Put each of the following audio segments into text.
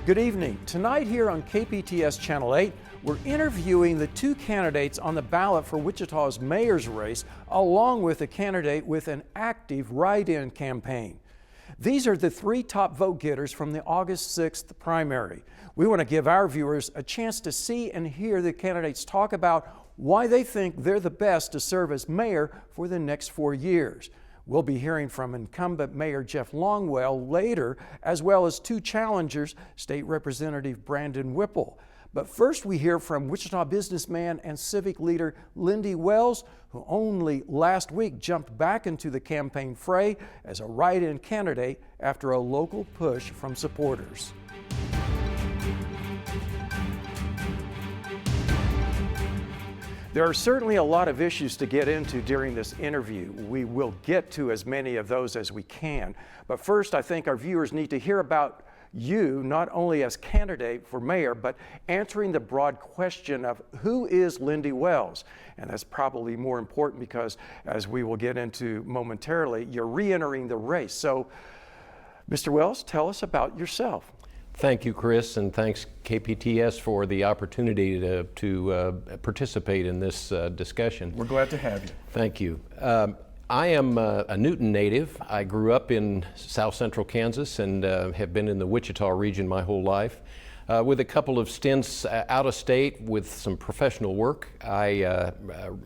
Good evening. Tonight here on KPTS Channel 8, we're interviewing the two candidates on the ballot for Wichita's mayor's race, along with a candidate with an active write-in campaign. These are the three top vote getters from the August 6th primary. We want to give our viewers a chance to see and hear the candidates talk about why they think they're the best to serve as mayor for the next 4 years. We'll be hearing from incumbent Mayor Jeff Longwell later, as well as two challengers, State Representative Brandon Whipple. But first we hear from Wichita businessman and civic leader Lindy Wells, who only last week jumped back into the campaign fray as a write-in candidate after a local push from supporters. There are certainly a lot of issues to get into during this interview. We will get to as many of those as we can. But first, I think our viewers need to hear about you, not only as candidate for mayor, but answering the broad question of who is Lindy Wells? And that's probably more important because, as we will get into momentarily, you're re-entering the race. So, Mr. Wells, tell us about yourself. Thank you, Chris, and thanks KPTS for the opportunity to participate in this discussion. We're glad to have you. Thank you. I am a Newton native. I grew up in South Central Kansas and have been in the Wichita region my whole life. With a couple of stints out of state with some professional work, I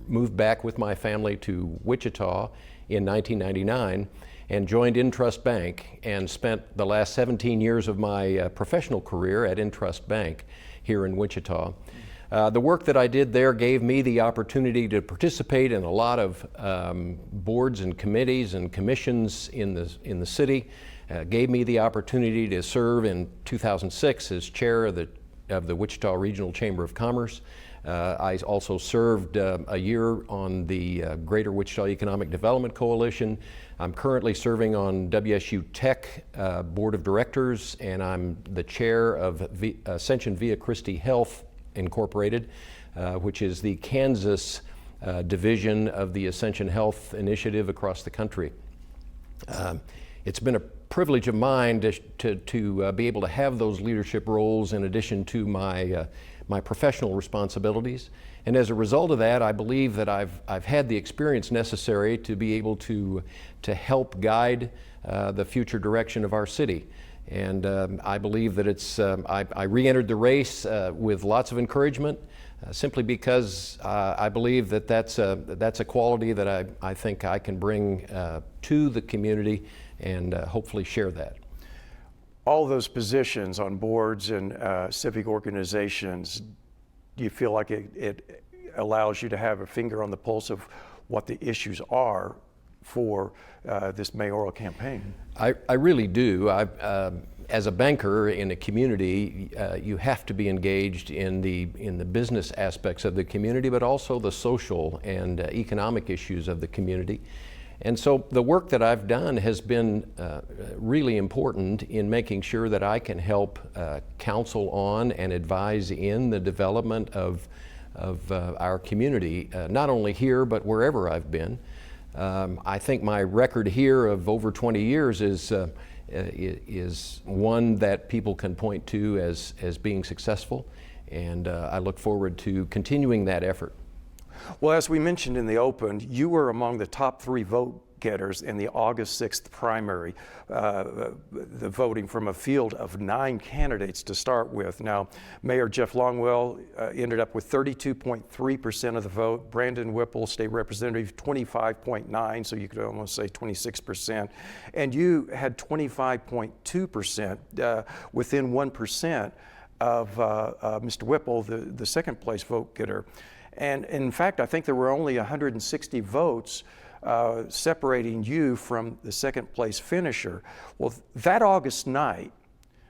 moved back with my family to Wichita in 1999. And joined Intrust Bank and spent the last 17 years of my professional career at Intrust Bank here in Wichita. The work that I did there gave me the opportunity to participate in a lot of boards and committees and commissions in the city. Gave me the opportunity to serve in 2006 as chair of the Wichita Regional Chamber of Commerce. I also served a year on the Greater Wichita Economic Development Coalition. I'm currently serving on WSU Tech Board of Directors, and I'm the chair of Ascension Via Christi Health Incorporated, which is the Kansas division of the Ascension Health Initiative across the country. It's been a privilege of mine to be able to have those leadership roles in addition to my professional responsibilities. And as a result of that, I believe that I've had the experience necessary to be able to help guide the future direction of our city. And I believe that I re-entered the race with lots of encouragement, simply because I believe that that's a quality that I think I can bring to the community and hopefully share that. All those positions on boards and civic organizations, do you feel like it allows you to have a finger on the pulse of what the issues are for this mayoral campaign? I really do. As a banker in a community, you have to be engaged in the business aspects of the community, but also the social and economic issues of the community. And so the work that I've done has been really important in making sure that I can help counsel on and advise in the development of our community, not only here, but wherever I've been. I think my record here of over 20 years is one that people can point to as being successful, and I look forward to continuing that effort. Well, as we mentioned in the open, you were among the top 3 vote getters in the August 6th primary, the voting from a field of 9 candidates to start with. Now, Mayor Jeff Longwell ended up with 32.3% of the vote. Brandon Whipple, state representative, 25.9%, so you could almost say 26%. And you had 25.2%, within 1% of Mr. Whipple, the second place vote getter. And in fact, I think there were only 160 votes separating you from the second place finisher. Well, that August night,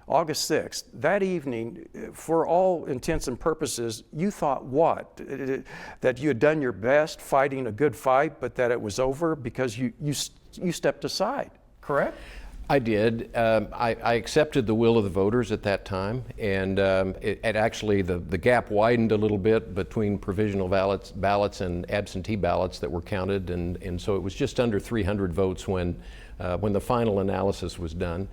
August 6th, that evening, for all intents and purposes, you thought what? That you had done your best fighting a good fight, but that it was over because you stepped aside, correct? I did. I accepted the will of the voters at that time, and it actually the gap widened a little bit between provisional ballots and absentee ballots that were counted, and so it was just under 300 votes when the final analysis was done.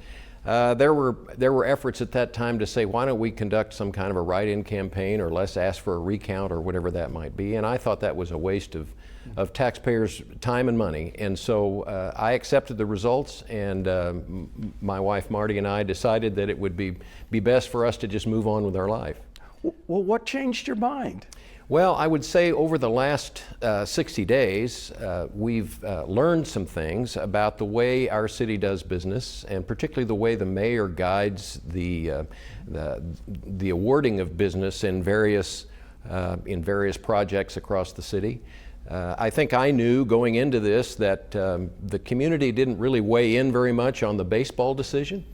There were efforts at that time to say, why don't we conduct some kind of a write-in campaign, or let's ask for a recount, or whatever that might be. And I thought that was a waste of taxpayers' time and money. And so I accepted the results, and my wife Marty and I decided that it would be best for us to just move on with our life. Well, what changed your mind? Well, I would say over the last 60 days, we've learned some things about the way our city does business, and particularly the way the mayor guides the awarding of business in various projects across the city. I think I knew going into this that the community didn't really weigh in very much on the baseball decision.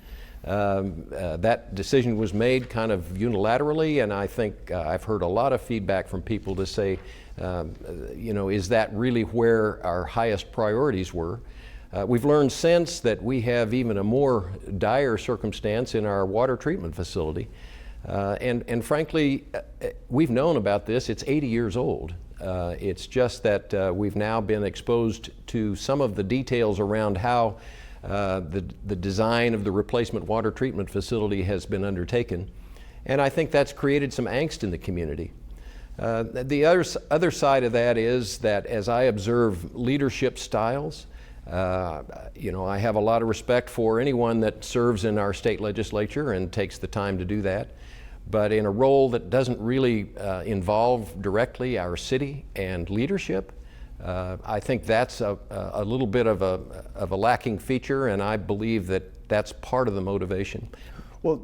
That decision was made kind of unilaterally, and I think I've heard a lot of feedback from people to say, is that really where our highest priorities were? We've learned since that we have even a more dire circumstance in our water treatment facility. And frankly, we've known about this. It's 80 years old. It's just that we've now been exposed to some of the details around how the design of the replacement water treatment facility has been undertaken. And I think that's created some angst in the community. The other side of that is that as I observe leadership styles, I have a lot of respect for anyone that serves in our state legislature and takes the time to do that. But in a role that doesn't really involve directly our city and leadership, I think that's a little bit of a lacking feature, and I believe that that's part of the motivation. Well,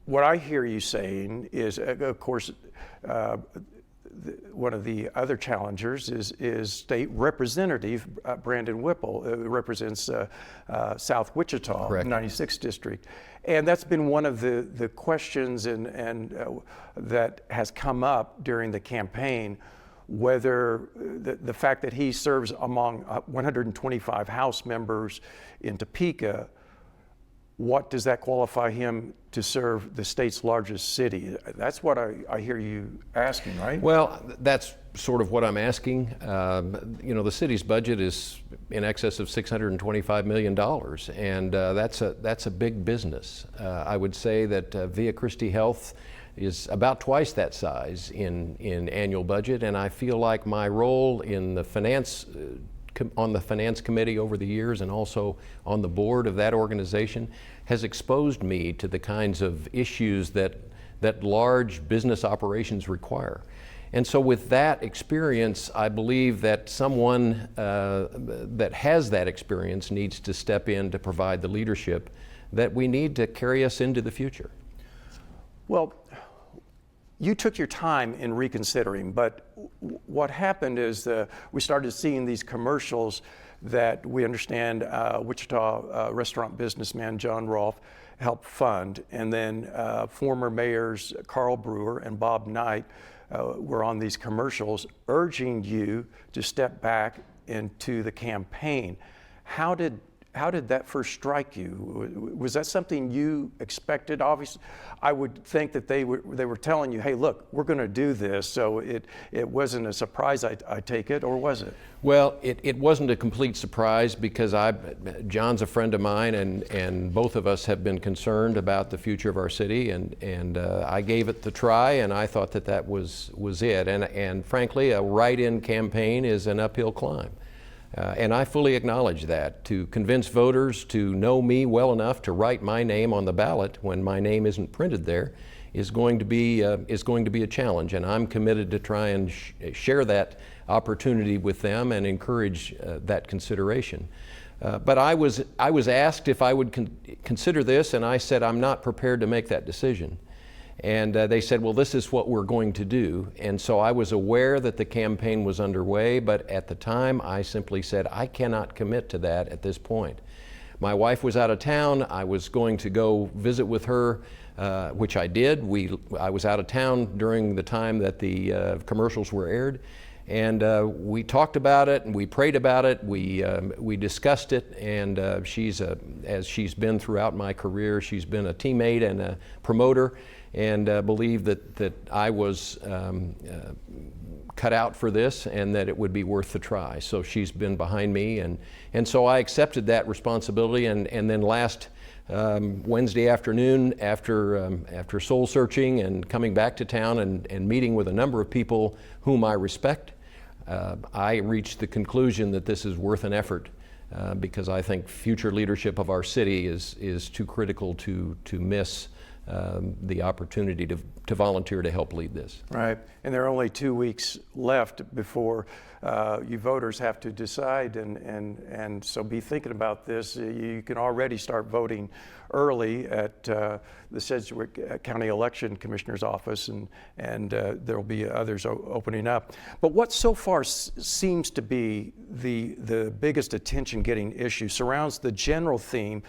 what I hear you saying is, of course, one of the other challengers is State Representative Brandon Whipple, who represents South Wichita, Correct. 96th District. And that's been one of the questions and that has come up during the campaign, whether the fact that he serves among 125 House members in Topeka, what does that qualify him to serve the state's largest city? That's what I hear you asking, right? Well, that's sort of what I'm asking. The city's budget is in excess of $625 million, and that's a big business. I would say that Via Christi Health is about twice that size in annual budget, and I feel like my role in the finance on the finance committee over the years and also on the board of that organization has exposed me to the kinds of issues that large business operations require. And so with that experience, I believe that someone that has that experience needs to step in to provide the leadership that we need to carry us into the future. Well, you took your time in reconsidering, but what happened is we started seeing these commercials that we understand Wichita restaurant businessman John Rolfe helped fund, and then former mayors Carl Brewer and Bob Knight were on these commercials urging you to step back into the campaign. How did that first strike you? Was that something you expected? Obviously, I would think that they were telling you, hey, look, we're going to do this, so it wasn't a surprise, I take it, or was it? Well, it wasn't a complete surprise because John's a friend of mine, and both of us have been concerned about the future of our city, and I gave it the try, and I thought that was it. And frankly, a write-in campaign is an uphill climb. And I fully acknowledge that. To convince voters to know me well enough to write my name on the ballot when my name isn't printed there is going to be a challenge, and I'm committed to try and share that opportunity with them and encourage that consideration. But I was asked if I would consider this, and I said I'm not prepared to make that decision. And they said, well, this is what we're going to do. And so I was aware that the campaign was underway, but at the time I simply said, I cannot commit to that at this point. My wife was out of town. I was going to go visit with her, which I did. I was out of town during the time that the commercials were aired. And we talked about it, and we prayed about it. We discussed it, and as she's been throughout my career, she's been a teammate and a promoter, and believed that I was cut out for this and that it would be worth the try. So she's been behind me, and so I accepted that responsibility. And then last Wednesday afternoon after soul searching and coming back to town and meeting with a number of people whom I respect, I reached the conclusion that this is worth an effort because I think future leadership of our city is too critical to miss the opportunity to volunteer to help lead this. Right, and there are only 2 weeks left before you voters have to decide, and so be thinking about this. You can already start voting early at the Sedgwick County Election Commissioner's office, and there will be others opening up. But what so far seems to be the biggest attention-getting issue surrounds the general theme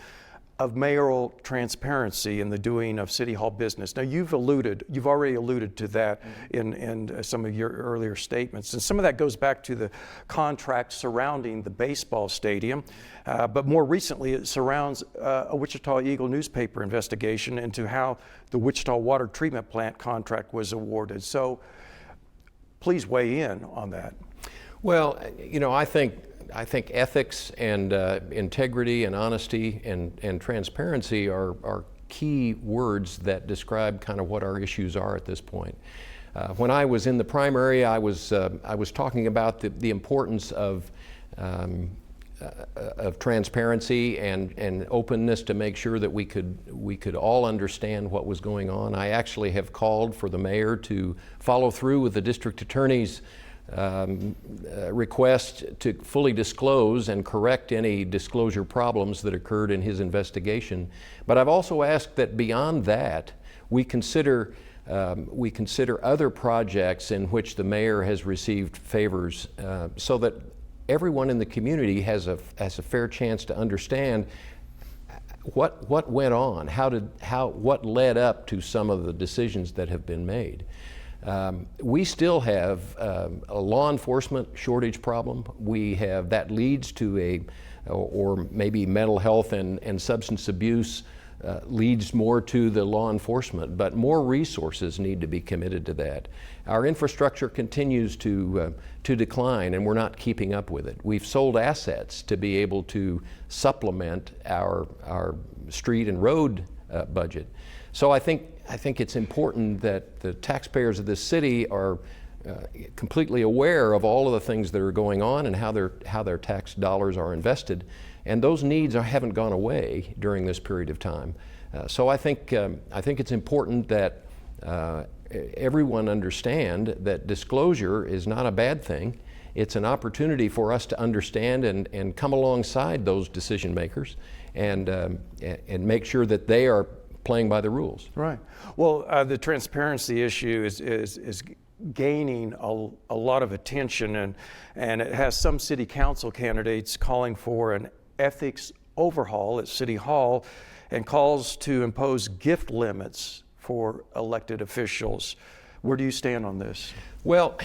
of mayoral transparency in the doing of City Hall business. Now, you've already alluded to that in some of your earlier statements, and some of that goes back to the contract surrounding the baseball stadium, but more recently it surrounds a Wichita Eagle newspaper investigation into how the Wichita water treatment plant contract was awarded. So please weigh in on that. Well, you know, I think ethics and integrity and honesty and transparency are key words that describe kind of what our issues are at this point. When I was in the primary, I was talking about the importance of transparency and openness to make sure that we could all understand what was going on. I actually have called for the mayor to follow through with the district attorney's request to fully disclose and correct any disclosure problems that occurred in his investigation. But I've also asked that beyond that, we consider other projects in which the mayor has received favors so that everyone in the community has a fair chance to understand what went on, what led up to some of the decisions that have been made. We still have a law enforcement shortage problem. That leads to or maybe mental health and substance abuse leads more to the law enforcement, but more resources need to be committed to that. Our infrastructure continues to decline, and we're not keeping up with it. We've sold assets to be able to supplement our street and road budget. So I think it's important that the taxpayers of this city are completely aware of all of the things that are going on and how their tax dollars are invested, and those needs haven't gone away during this period of time. So I think it's important that everyone understand that disclosure is not a bad thing. It's an opportunity for us to understand and come alongside those decision makers and make sure that they are playing by the rules. Right. Well, the transparency issue is gaining a lot of attention, and it has some city council candidates calling for an ethics overhaul at City Hall and calls to impose gift limits for elected officials. Where do you stand on this? Well,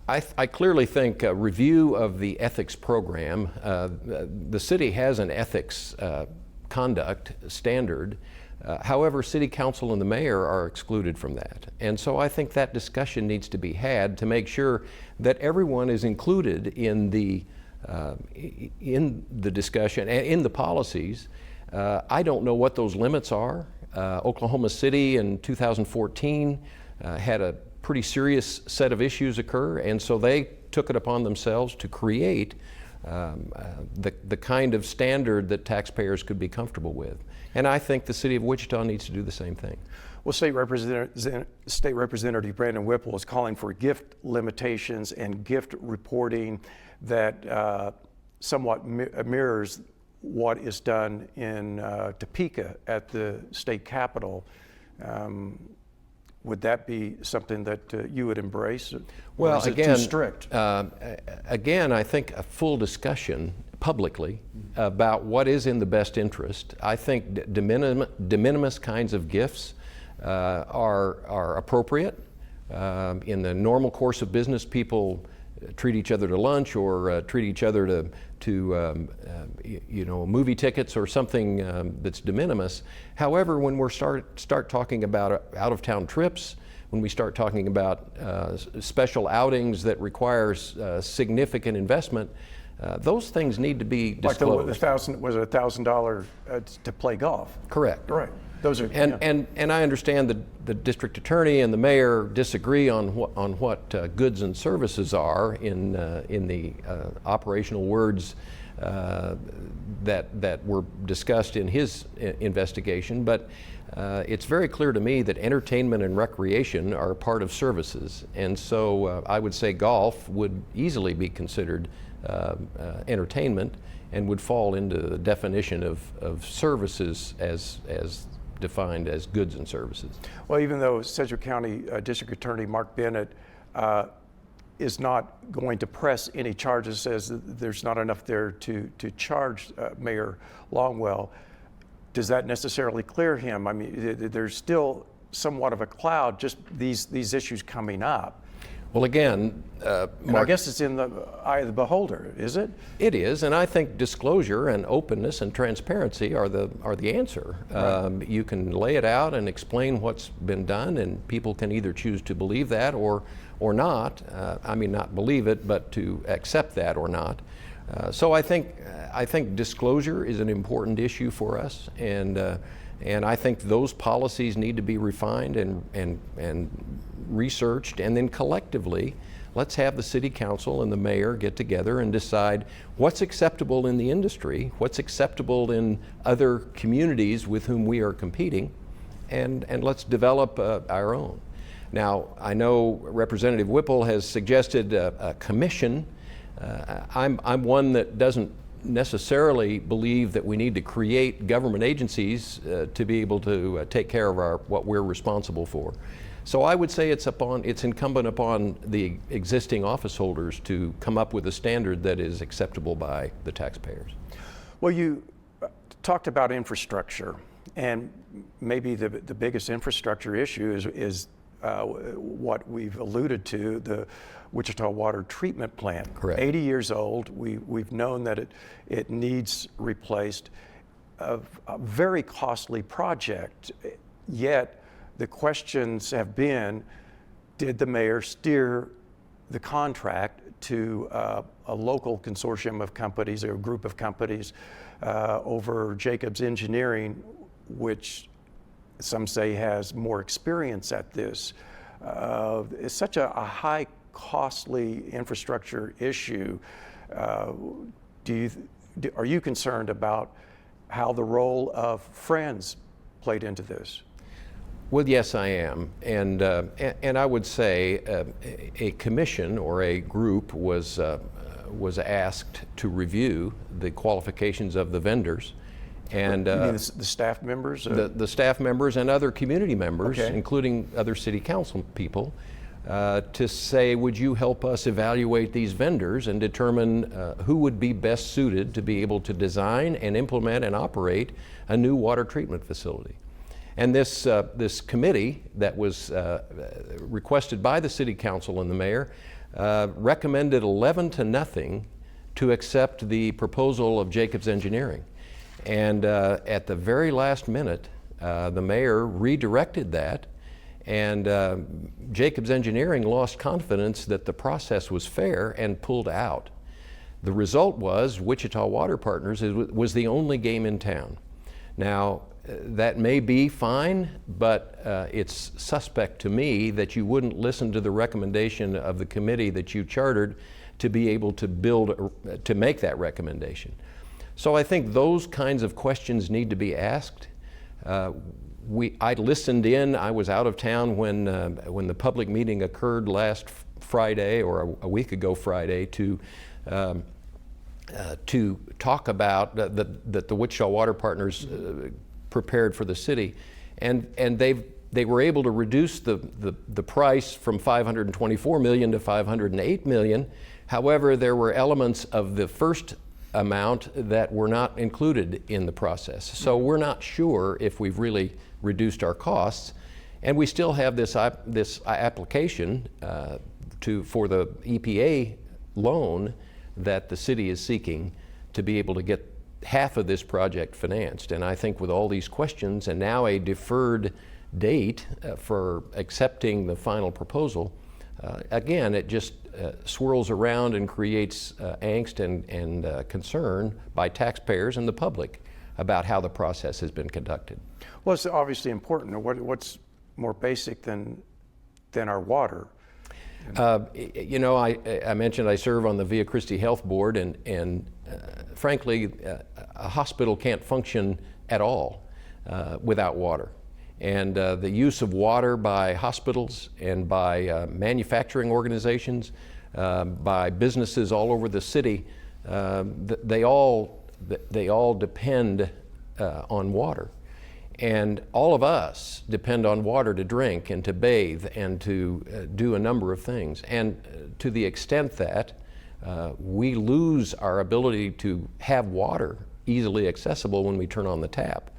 I clearly think a review of the ethics program, the city has an ethics conduct standard. However, City Council and the Mayor are excluded from that. And so I think that discussion needs to be had to make sure that everyone is included in the discussion and in the policies. I don't know what those limits are. Oklahoma City in 2014 had a pretty serious set of issues occur, and so they took it upon themselves to create the kind of standard that taxpayers could be comfortable with. And I think the city of Wichita needs to do the same thing. Well, State Representative Brandon Whipple is calling for gift limitations and gift reporting that somewhat mirrors what is done in Topeka at the state capitol. Would that be something that you would embrace? Well, or is again, it too strict? Again, I think a full discussion publicly about what is in the best interest. I think de minimis kinds of gifts are appropriate. In the normal course of business, people treat each other to lunch or treat each other to movie tickets or something that's de minimis. However, when we start talking about out-of-town trips, when we start talking about special outings that requires significant investment, Those things need to be Like disclosed. was it $1,000 to play golf? Correct. Right. Those are And I understand that the district attorney and the mayor disagree on what goods and services are in the operational words that were discussed in his investigation, but it's very clear to me that entertainment and recreation are part of services, and so I would say golf would easily be considered entertainment and would fall into the definition of services as defined as goods and services. Well, even though Sedgwick County District Attorney Mark Bennett is not going to press any charges, says that there's not enough there to charge Mayor Longwell, does that necessarily clear him? I mean, there's still somewhat of a cloud, just these issues coming up. Well, again, and I guess it's in the eye of the beholder, is it? It is, and I think disclosure and openness and transparency are the answer. Right. You can lay it out and explain what's been done, and people can either choose to believe that or not. I mean, not believe it, but to accept that or not. So I think disclosure is an important issue for us, and I think those policies need to be refined and researched, and then collectively, let's have the city council and the mayor get together and decide what's acceptable in the industry, what's acceptable in other communities with whom we are competing, and let's develop our own. Now, I know Representative Whipple has suggested a commission. I'm one that doesn't necessarily believe that we need to create government agencies to be able to take care of what we're responsible for. So I would say it's incumbent upon the existing office holders to come up with a standard that is acceptable by the taxpayers. Well, you talked about infrastructure, and maybe the biggest infrastructure issue is what we've alluded to, the Wichita Water Treatment Plant. Correct. 80 years old. We've known that it needs replaced. A very costly project, yet the questions have been, did the mayor steer the contract to a local consortium of companies or a group of companies over Jacobs Engineering, which some say has more experience at this? It's such a high costly infrastructure issue. Are you concerned about how the role of Friends played into this? Well, yes, I am, and I would say a commission or a group was asked to review the qualifications of the vendors, and you mean the staff members, the staff members and other community members, okay, including other city council people, to say, would you help us evaluate these vendors and determine who would be best suited to be able to design and implement and operate a new water treatment facility. And this committee that was requested by the city council and the mayor recommended 11-0 to accept the proposal of Jacobs Engineering. And at the very last minute, the mayor redirected that, and Jacobs Engineering lost confidence that the process was fair and pulled out. The result was Wichita Water Partners was the only game in town. Now, that may be fine, but it's suspect to me that you wouldn't listen to the recommendation of the committee that you chartered to be able to make that recommendation. So I think those kinds of questions need to be asked. I listened in. I was out of town when the public meeting occurred last Friday, or a week ago Friday, to talk about that the Wichita Water Partners prepared for the city, and they were able to reduce the price from $524 million to $508 million. However, there were elements of the first amount that were not included in the process. So we're not sure if we've really reduced our costs, and we still have this application for the EPA loan that the city is seeking to be able to get half of this project financed. And I think with all these questions and now a deferred date for accepting the final proposal, again, it just swirls around and creates angst and concern by taxpayers and the public about how the process has been conducted. Well, it's obviously important. What's more basic than our water? You know, I mentioned I serve on the Via Christi Health Board, and frankly, a hospital can't function at all without water. And the use of water by hospitals and by manufacturing organizations, by businesses all over the city, they all depend on water. And all of us depend on water to drink and to bathe and to do a number of things. And to the extent that we lose our ability to have water easily accessible when we turn on the tap,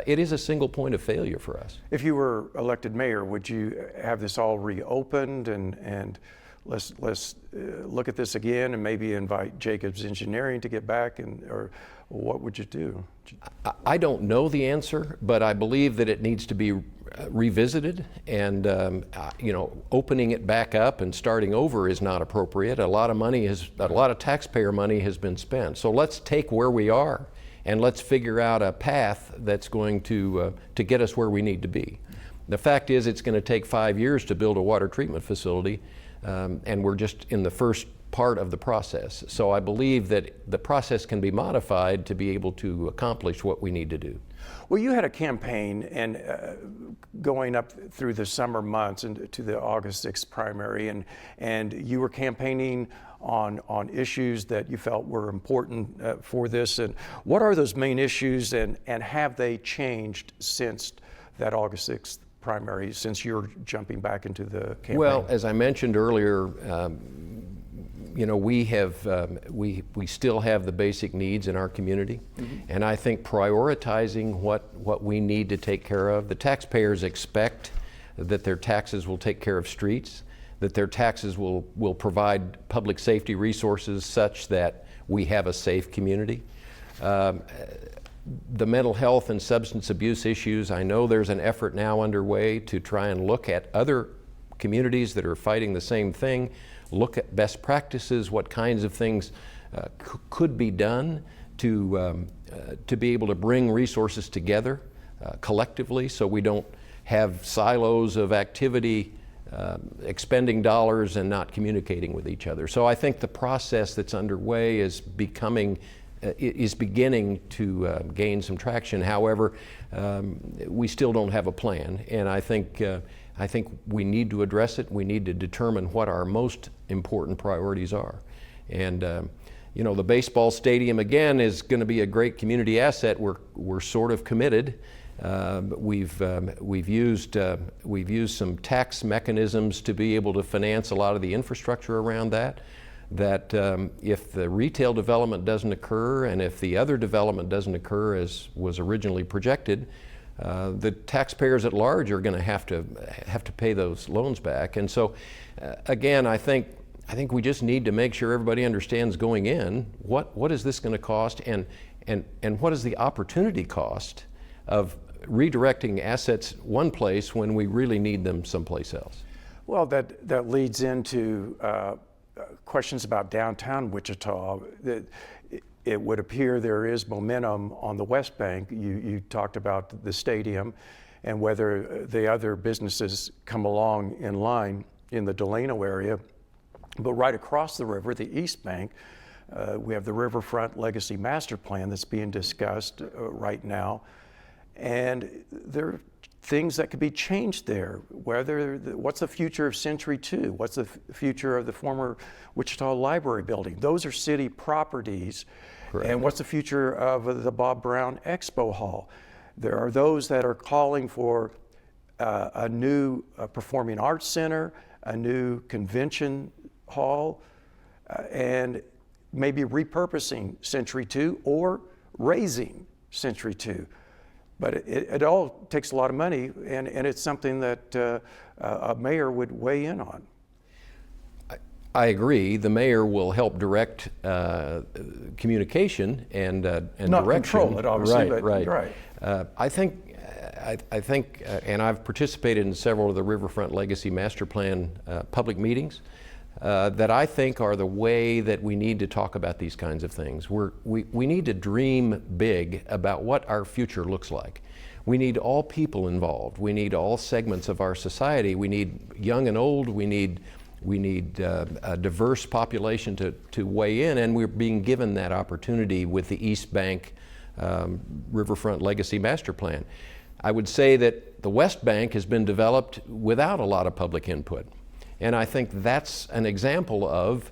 it is a single point of failure for us. If you were elected mayor, would you have this all reopened and let's look at this again and maybe invite Jacobs Engineering to get back, or what would you do? I don't know the answer, but I believe that it needs to be revisited, and you know, opening it back up and starting over is not appropriate. A lot of taxpayer money has been spent. So let's take where we are and let's figure out a path that's going to get us where we need to be. The fact is, it's going to take 5 years to build a water treatment facility, and we're just in the first part of the process. So I believe that the process can be modified to be able to accomplish what we need to do. Well, you had a campaign and going up through the summer months and to the August 6th primary, and you were campaigning on issues that you felt were important for this. And what are those main issues, and have they changed since that August 6th primary, since you're jumping back into the campaign? Well, as I mentioned earlier, you know, we still have the basic needs in our community, and I think prioritizing what we need to take care of. The taxpayers expect that their taxes will take care of streets, that their taxes will provide public safety resources such that we have a safe community. The mental health and substance abuse issues, I know there's an effort now underway to try and look at other communities that are fighting the same thing, look at best practices, what kinds of things could be done to be able to bring resources together collectively, so we don't have silos of activity expending dollars and not communicating with each other. So I think the process that's underway is beginning to gain some traction. However, we still don't have a plan, and I think we need to address it. We need to determine what our most important priorities are. And you know, the baseball stadium again is going to be a great community asset. We're sort of committed. We've used some tax mechanisms to be able to finance a lot of the infrastructure around that. If the retail development doesn't occur, and if the other development doesn't occur as was originally projected, the taxpayers at large are going to have to pay those loans back. And so, again, I think we just need to make sure everybody understands going in what is this going to cost, and what is the opportunity cost of redirecting assets one place when we really need them someplace else. Well, that leads into questions about downtown Wichita. It would appear there is momentum on the West Bank. You talked about the stadium and whether the other businesses come along in line in the Delano area. But right across the river, the East Bank, we have the Riverfront Legacy Master Plan that's being discussed right now. And there are things that could be changed there. What's the future of Century 2? What's the future of the former Wichita Library building? Those are city properties. Correct. And what's the future of the Bob Brown Expo Hall? There are those that are calling for a new performing arts center, a new convention hall, and maybe repurposing Century 2 or raising Century 2. But it all takes a lot of money, and it's something that a mayor would weigh in on. I agree. The mayor will help direct communication and not direction. Control it, obviously. Right. I think, and I've participated in several of the Riverfront Legacy Master Plan public meetings. that I think are the way that we need to talk about these kinds of things. We need to dream big about what our future looks like. We need all people involved. We need all segments of our society. We need young and old. We need a diverse population to weigh in, and we're being given that opportunity with the East Bank Riverfront Legacy Master Plan. I would say that the West Bank has been developed without a lot of public input. And I think that's an example of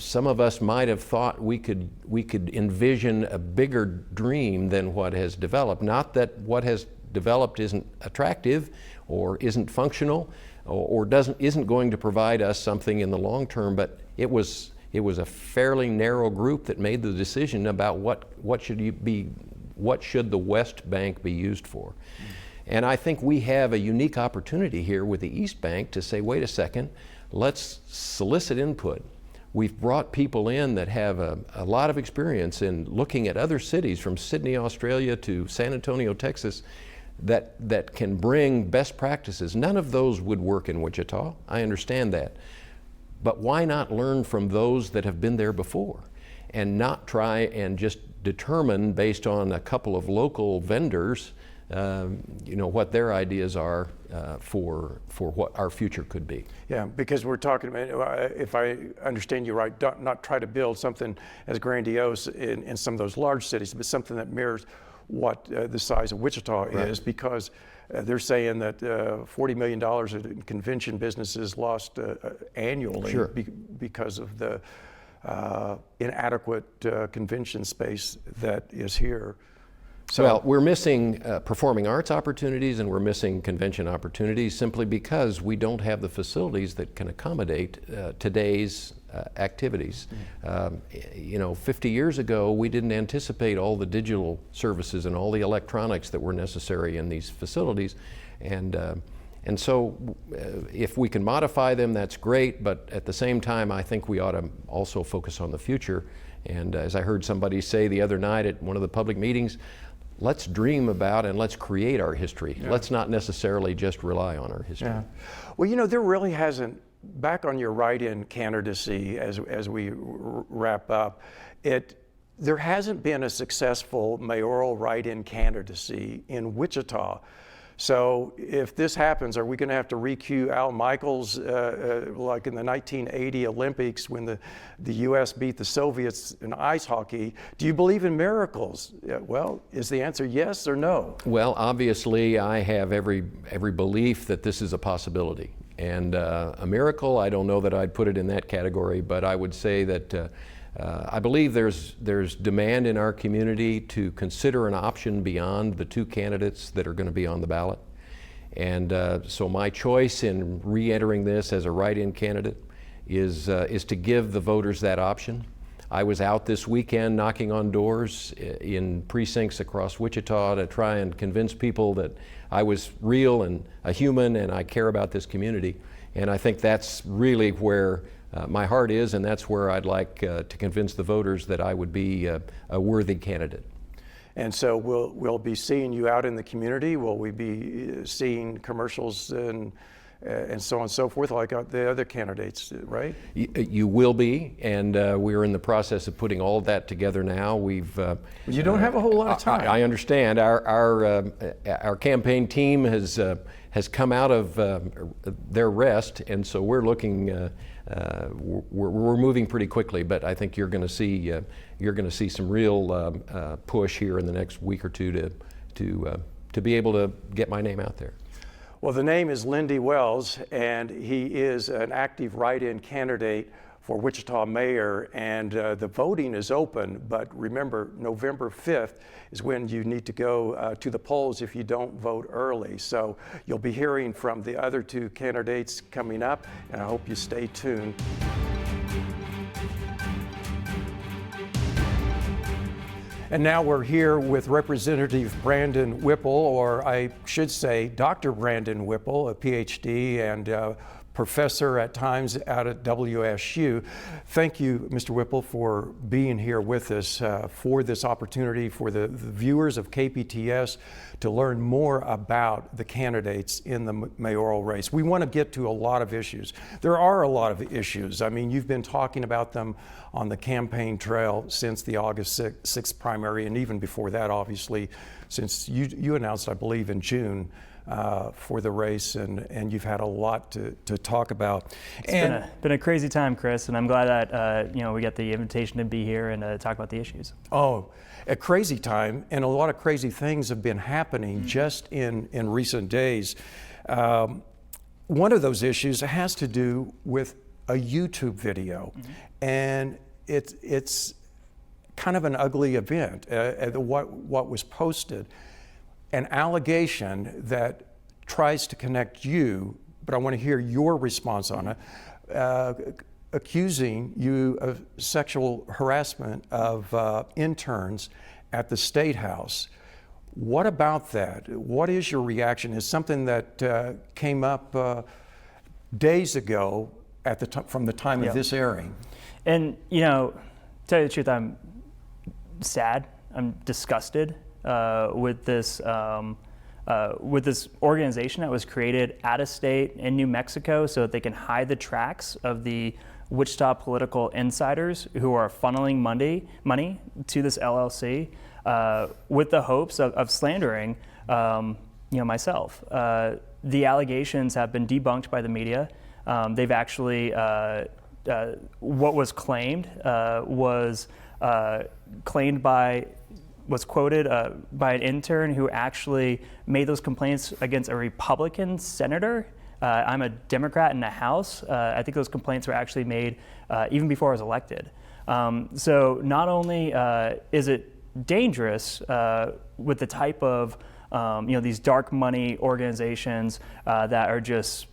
some of us might have thought we could envision a bigger dream than what has developed. Not that what has developed isn't attractive or isn't functional or isn't going to provide us something in the long term, but it was a fairly narrow group that made the decision about what should the West Bank be used for. And I think we have a unique opportunity here with the East Bank to say, wait a second, let's solicit input. We've brought people in that have a lot of experience in looking at other cities from Sydney, Australia to San Antonio, Texas, that can bring best practices. None of those would work in Wichita, I understand that. But why not learn from those that have been there before and not try and just determine based on a couple of local vendors what their ideas are for what our future could be. Yeah, because we're talking about, if I understand you right, not try to build something as grandiose in some of those large cities, but something that mirrors what the size of Wichita is, because they're saying that $40 million in convention businesses lost annually because of the inadequate convention space that is here. So, well, we're missing performing arts opportunities and we're missing convention opportunities simply because we don't have the facilities that can accommodate today's activities. 50 years ago, we didn't anticipate all the digital services and all the electronics that were necessary in these facilities. And so if we can modify them, that's great, but at the same time, I think we ought to also focus on the future. And as I heard somebody say the other night at one of the public meetings, let's dream about and let's create our history. Yeah. Let's not necessarily just rely on our history. Yeah. Well, there really hasn't, back on your write-in candidacy as we wrap up, there hasn't been a successful mayoral write-in candidacy in Wichita. So if this happens, are we going to have to recue Al Michaels like in the 1980 Olympics when the U.S. beat the Soviets in ice hockey? Do you believe in miracles? Well, is the answer yes or no? Well, obviously, I have every belief that this is a possibility. And a miracle, I don't know that I'd put it in that category, but I would say that I believe there's demand in our community to consider an option beyond the two candidates that are going to be on the ballot. And so my choice in re-entering this as a write-in candidate is to give the voters that option. I was out this weekend knocking on doors in precincts across Wichita to try and convince people that I was real and a human and I care about this community. And I think that's really where my heart is, and that's where I'd like to convince the voters that I would be a worthy candidate. And so we'll be seeing you out in the community? Will we be seeing commercials and so on and so forth like the other candidates, right? You will be, and we're in the process of putting all of that together now. You don't have a whole lot of time. I understand. Our campaign team has come out of their rest, and so we're looking. We're moving pretty quickly, but I think you're going to see some real push here in the next week or two to be able to get my name out there. Well, the name is Lindy Wells, and he is an active write-in candidate for Wichita Mayor, and the voting is open, but remember, November 5th is when you need to go to the polls if you don't vote early. So you'll be hearing from the other two candidates coming up, and I hope you stay tuned. And now we're here with Representative Brandon Whipple, or I should say Dr. Brandon Whipple, a PhD and professor at times out at WSU. Thank you, Mr. Whipple, for being here with us for this opportunity for the viewers of KPTS to learn more about the candidates in the mayoral race. We want to get to a lot of issues. There are a lot of issues. I mean, you've been talking about them on the campaign trail since the August 6th primary, and even before that, obviously, since you announced, I believe, in June for the race, and you've had a lot to talk about. It's been a crazy time, Chris, and I'm glad that we got the invitation to be here and talk about the issues. Oh, a crazy time, and a lot of crazy things have been happening just in recent days. One of those issues has to do with a YouTube video, and it's kind of an ugly event. What was posted, an allegation that tries to connect you, but I want to hear your response on it, accusing you of sexual harassment of interns at the State House. What about that? What is your reaction? Is something that came up days ago at the from the time of this airing? And to tell you the truth, I'm sad. I'm disgusted with this organization that was created out of state in New Mexico so that they can hide the tracks of the Wichita political insiders who are funneling money to this LLC with the hopes of slandering myself. The allegations have been debunked by the media. They've actually what was claimed was quoted by an intern who actually made those complaints against a Republican senator. I'm a Democrat in the House. I think those complaints were actually made even before I was elected. So not only is it dangerous with the type of these dark money organizations that are just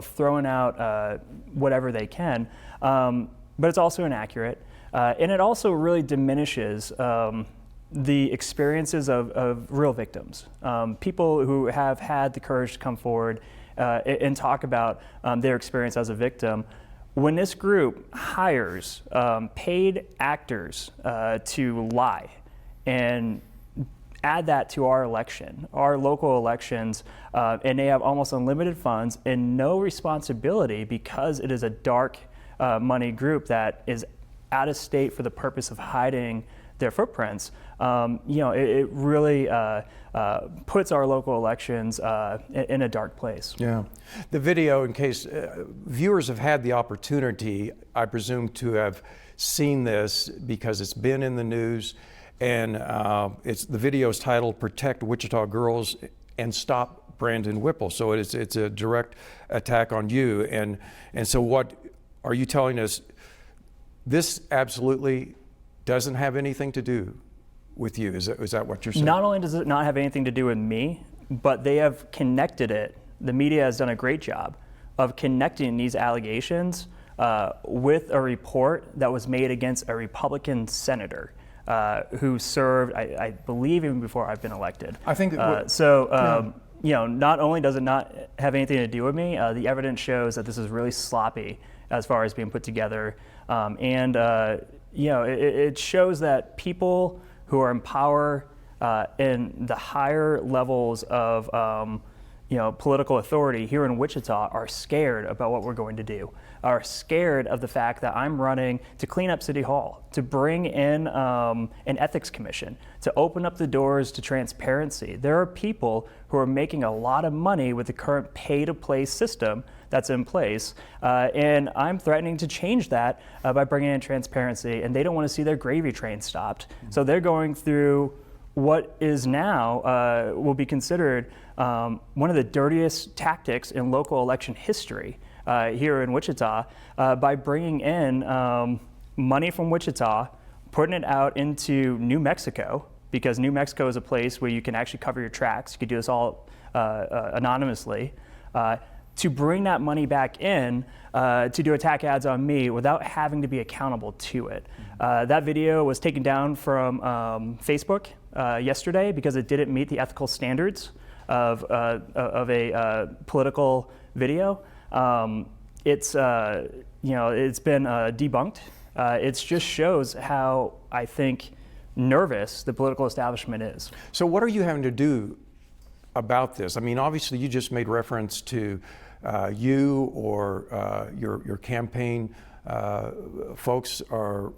throwing out whatever they can, but it's also inaccurate, and it also really diminishes the experiences of real victims, people who have had the courage to come forward and talk about their experience as a victim. When this group hires paid actors to lie and add that to our local elections, and they have almost unlimited funds and no responsibility because it is a dark money group that is out of state for the purpose of hiding their footprints. It really puts our local elections in a dark place. Yeah. The video, in case viewers have had the opportunity, I presume, to have seen this because it's been in the news, and the video is titled "Protect Wichita Girls and Stop Brandon Whipple." So it's a direct attack on you, and so what are you telling us? This absolutely doesn't have anything to do with you. Is that what you're saying? Not only does it not have anything to do with me, but they have connected it. The media has done a great job of connecting these allegations with a report that was made against a Republican senator who served, I believe, even before I've been elected. I think not only does it not have anything to do with me, the evidence shows that this is really sloppy as far as being put together, it shows that people who are in power in the higher levels of political authority here in Wichita are scared about what we're going to do, are scared of the fact that I'm running to clean up City Hall, to bring in an ethics commission, to open up the doors to transparency. There are people who are making a lot of money with the current pay-to-play system that's in place, and I'm threatening to change that by bringing in transparency, and they don't want to see their gravy train stopped. So they're going through what is now will be considered one of the dirtiest tactics in local election history here in Wichita by bringing in money from Wichita, putting it out into New Mexico, because New Mexico is a place where you can actually cover your tracks. You could do this all anonymously. To bring that money back in to do attack ads on me without having to be accountable to it. That video was taken down from Facebook yesterday because it didn't meet the ethical standards of a political video. it's it's been debunked. It just shows how, I think, nervous the political establishment is. So what are you having to do about this? I mean, obviously you just made reference to you or your campaign folks are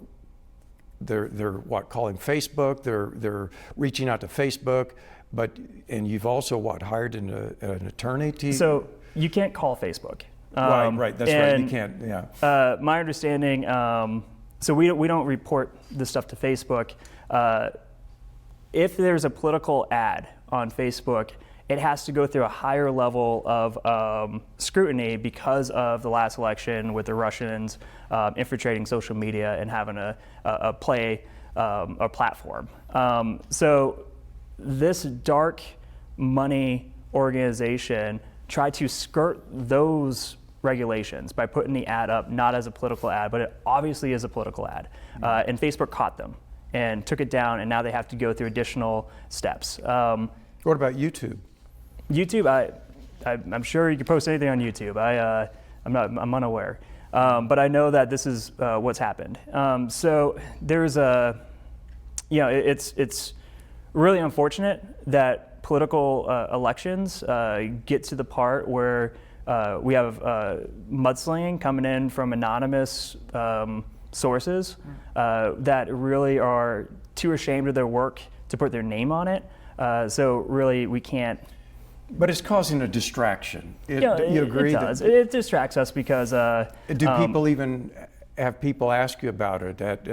they're calling Facebook, they're reaching out to Facebook, and you've also hired an attorney to. So you can't call Facebook. Right, that's right, you can't, yeah. My understanding, so we don't report this stuff to Facebook. If there's a political ad on Facebook, it has to go through a higher level of scrutiny because of the last election with the Russians infiltrating social media and having a platform. So this dark money organization tried to skirt those regulations by putting the ad up not as a political ad, but it obviously is a political ad. And Facebook caught them and took it down, and now they have to go through additional steps. What about YouTube? YouTube, I'm sure you can post anything on YouTube. I'm unaware, but I know that this is what's happened. So there's it's really unfortunate that political elections get to the part where we have mudslinging coming in from anonymous sources that really are too ashamed of their work to put their name on it. So really, we can't. But it's causing a distraction. Do you agree? It does. It distracts us because. Do people even have people ask you about it at,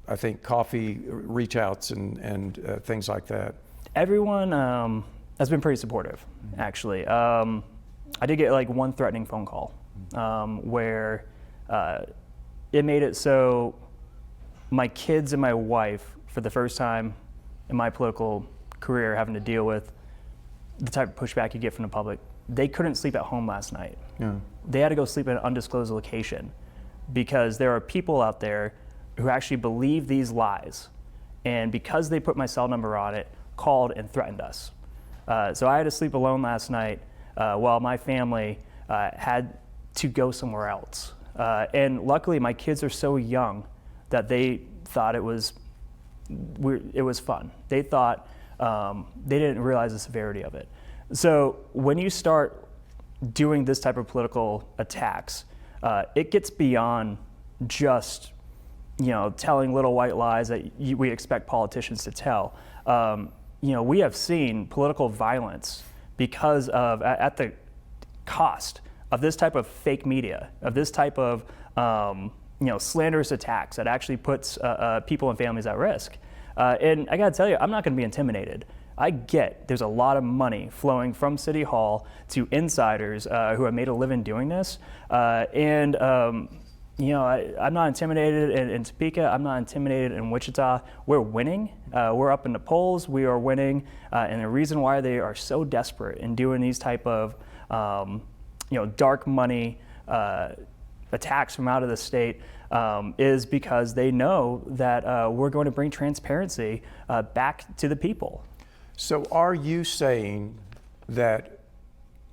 I think, coffee reach outs and things like that? Everyone has been pretty supportive, actually. I did get like one threatening phone call where it made it so my kids and my wife, for the first time in my political career, having to deal with the type of pushback you get from the public, they couldn't sleep at home last night. Yeah. They had to go sleep at an undisclosed location because there are people out there who actually believe these lies. And because they put my cell number on it, called and threatened us. So I had to sleep alone last night while my family had to go somewhere else. And luckily my kids are so young that they thought it was fun. They thought, they didn't realize the severity of it. So when you start doing this type of political attacks, it gets beyond just telling little white lies that we expect politicians to tell. We have seen political violence because of, at the cost of this type of fake media, of this type of slanderous attacks that actually puts people and families at risk. And I gotta tell you, I'm not gonna be intimidated. I get there's a lot of money flowing from City Hall to insiders who have made a living doing this. I'm not intimidated in Topeka. I'm not intimidated in Wichita. We're winning. We're up in the polls. We are winning. And the reason why they are so desperate in doing these type of dark money attacks from out of the state is because they know that we're going to bring transparency back to the people. So are you saying that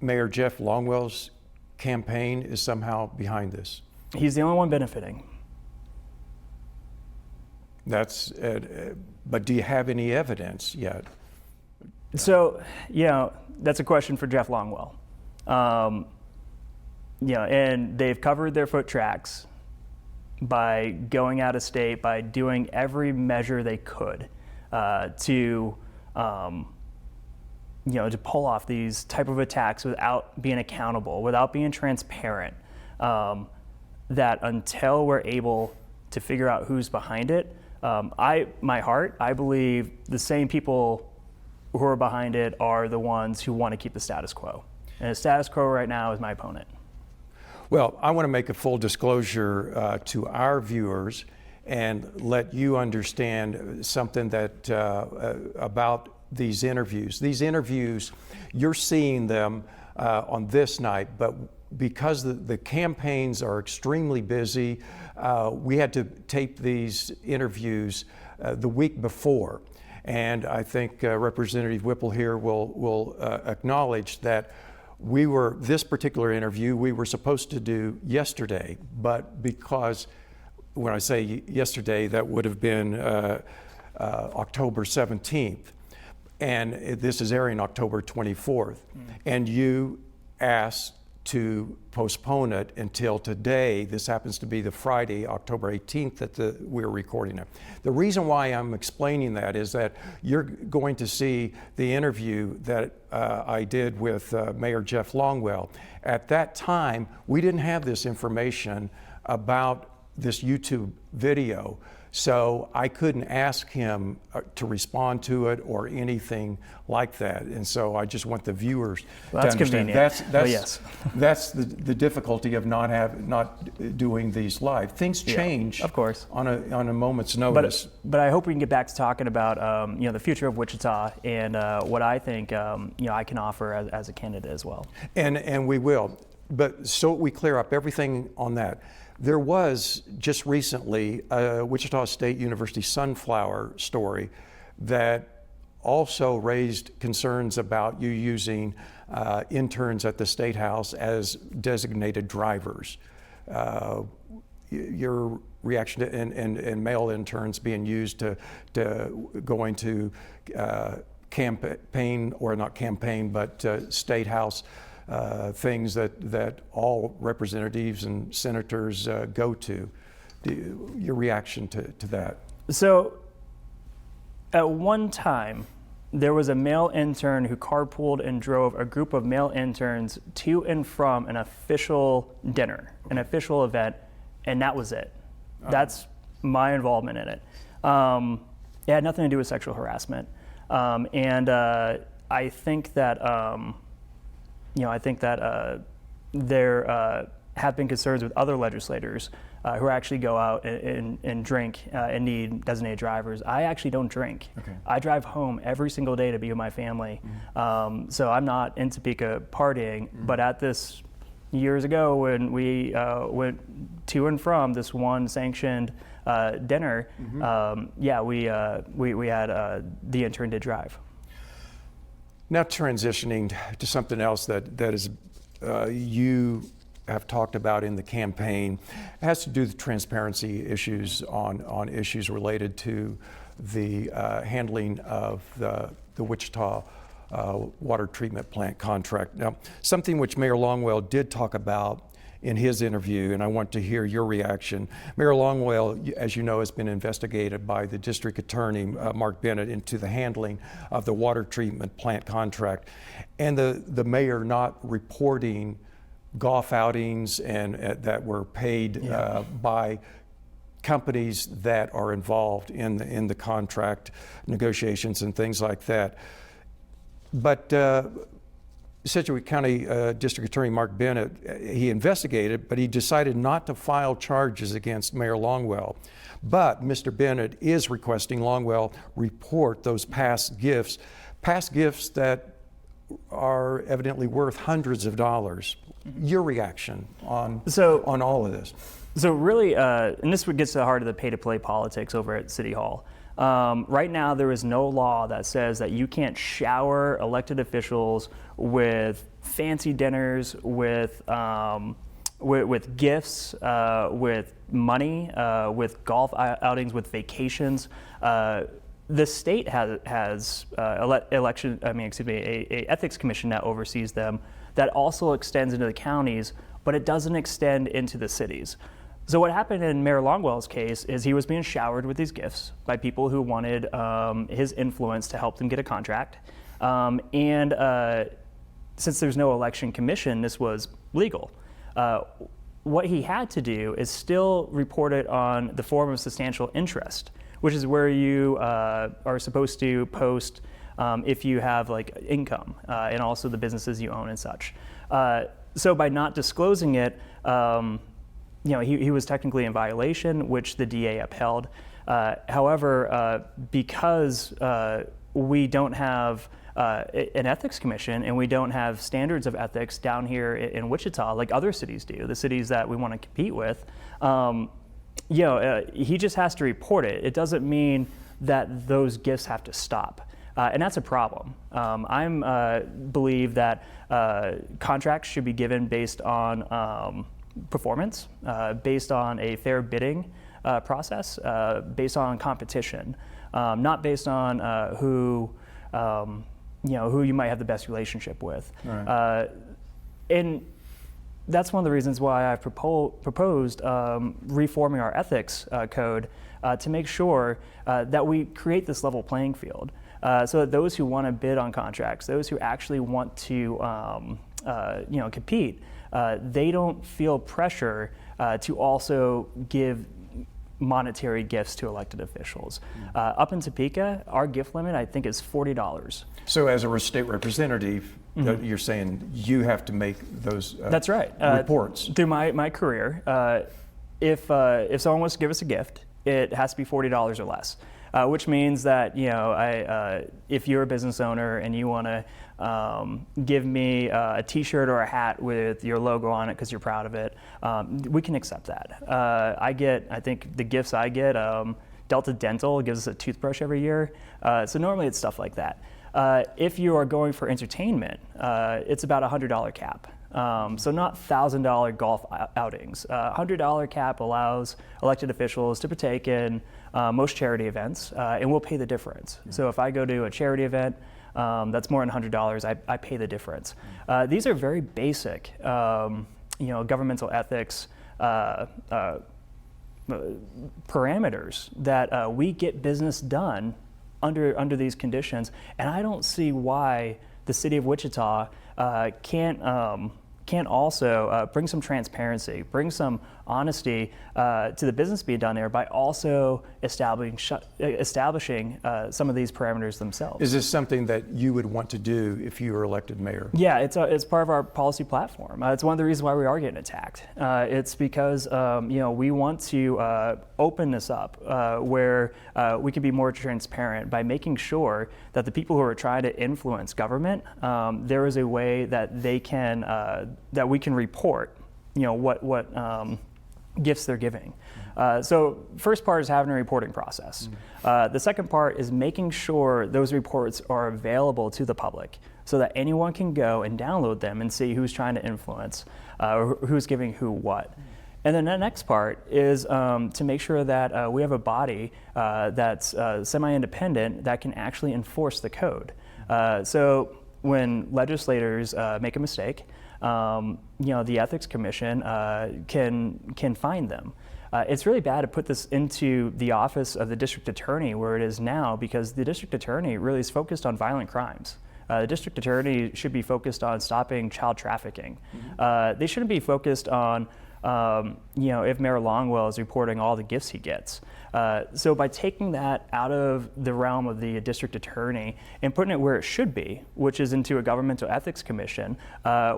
Mayor Jeff Longwell's campaign is somehow behind this? He's the only one benefiting. But do you have any evidence yet? So, that's a question for Jeff Longwell. And they've covered their foot tracks by going out of state, by doing every measure they could to pull off these type of attacks without being accountable, without being transparent. That until we're able to figure out who's behind it, I believe the same people who are behind it are the ones who want to keep the status quo. And the status quo right now is my opponent. Well, I want to make a full disclosure to our viewers and let you understand something that about these interviews. These interviews, you're seeing them on this night, but because the campaigns are extremely busy, we had to tape these interviews the week before. And I think Representative Whipple here will acknowledge that This particular interview we were supposed to do yesterday, but because when I say yesterday, that would have been October 17th, and this is airing October 24th, and you asked to postpone it until today. This happens to be the Friday, October 18th, that we're recording it. The reason why I'm explaining that is that you're going to see the interview that I did with Mayor Jeff Longwell. At that time, we didn't have this information about this YouTube video, so I couldn't ask him to respond to it or anything like that. And so I just want the viewers to understand. That's the difficulty of not doing these live. Things change, of course, on a moment's notice. But I hope we can get back to talking about the future of Wichita and what I think I can offer as a candidate as well. And we will. But so we clear up everything on that. There was just recently a Wichita State University sunflower story that also raised concerns about you using interns at the State House as designated drivers. Your reaction to and male interns being used to going to campaign, or not campaign, but State House things that all representatives and senators go to. Your reaction to that? So, at one time, there was a male intern who carpooled and drove a group of male interns to and from an official dinner, an official event, and that was it. That's my involvement in it. It had nothing to do with sexual harassment, and I think that. There have been concerns with other legislators who actually go out and drink and need designated drivers. I actually don't drink. Okay. I drive home every single day to be with my family. So I'm not in Topeka partying, but at this years ago when we went to and from this one sanctioned dinner, we had the intern to drive. Now transitioning to something else that is you have talked about in the campaign, it has to do with transparency issues on issues related to the handling of the Wichita water treatment plant contract. Now, something which Mayor Longwell did talk about in his interview, and I want to hear your reaction. Mayor Longwell, as you know, has been investigated by the district attorney, Mark Bennett, into the handling of the water treatment plant contract, and the mayor not reporting golf outings and that were paid by companies that are involved in the contract negotiations and things like that. But Sedgwick County District Attorney Mark Bennett, he investigated, but he decided not to file charges against Mayor Longwell. But Mr. Bennett is requesting Longwell report those past gifts that are evidently worth hundreds of dollars. Your reaction on all of this? So really, and this gets to the heart of the pay-to-play politics over at City Hall. Right now, there is no law that says that you can't shower elected officials with fancy dinners, with gifts, with money, with golf outings, with vacations. The state has a ethics commission that oversees them. That also extends into the counties, but it doesn't extend into the cities. So what happened in Mayor Longwell's case is he was being showered with these gifts by people who wanted his influence to help them get a contract. Since there's no election commission, this was legal. What he had to do is still report it on the form of substantial interest, which is where you are supposed to post if you have like income and also the businesses you own and such. So by not disclosing it, he was technically in violation, which the DA upheld. However, because we don't have an ethics commission and we don't have standards of ethics down here in Wichita like other cities do, the cities that we want to compete with, he just has to report it. It doesn't mean that those gifts have to stop. And that's a problem. I believe that contracts should be given based on performance, based on a fair bidding process, based on competition, not based on who you might have the best relationship with. Right. And that's one of the reasons why I've proposed reforming our ethics code to make sure that we create this level playing field, so that those who want to bid on contracts, those who actually want to compete, they don't feel pressure to also give monetary gifts to elected officials. Up in Topeka, our gift limit, I think, is $40. So as a state representative, you're saying you have to make those That's right. reports. Through my career, if someone wants to give us a gift, it has to be $40 or less. Which means that if you're a business owner and you want to give me a T-shirt or a hat with your logo on it because you're proud of it, we can accept that. I think the gifts I get, Delta Dental gives us a toothbrush every year, so normally it's stuff like that. If you are going for entertainment, it's about a $100 cap. So not $1,000 golf outings. $100 cap allows elected officials to partake in most charity events, and we'll pay the difference. So if I go to a charity event that's more than $100, I pay the difference. These are very basic, governmental ethics parameters that we get business done under these conditions, and I don't see why the city of Wichita can't also bring some transparency, bring some honesty to the business being done there by also establishing some of these parameters themselves. Is this something that you would want to do if you were elected mayor? Yeah, it's part of our policy platform. It's one of the reasons why we are getting attacked. It's because we want to open this up where we can be more transparent by making sure that the people who are trying to influence government, there is a way that they can that we can report, what gifts they're giving. So first part is having a reporting process. The second part is making sure those reports are available to the public so that anyone can go and download them and see who's trying to influence, or who's giving who what. And then the next part is to make sure that we have a body that's semi-independent that can actually enforce the code. So when legislators make a mistake, the Ethics Commission can fine them. It's really bad to put this into the office of the district attorney where it is now, because the district attorney really is focused on violent crimes. The district attorney should be focused on stopping child trafficking. They shouldn't be focused on if Mayor Longwell is reporting all the gifts he gets. So by taking that out of the realm of the district attorney and putting it where it should be, which is into a governmental ethics commission,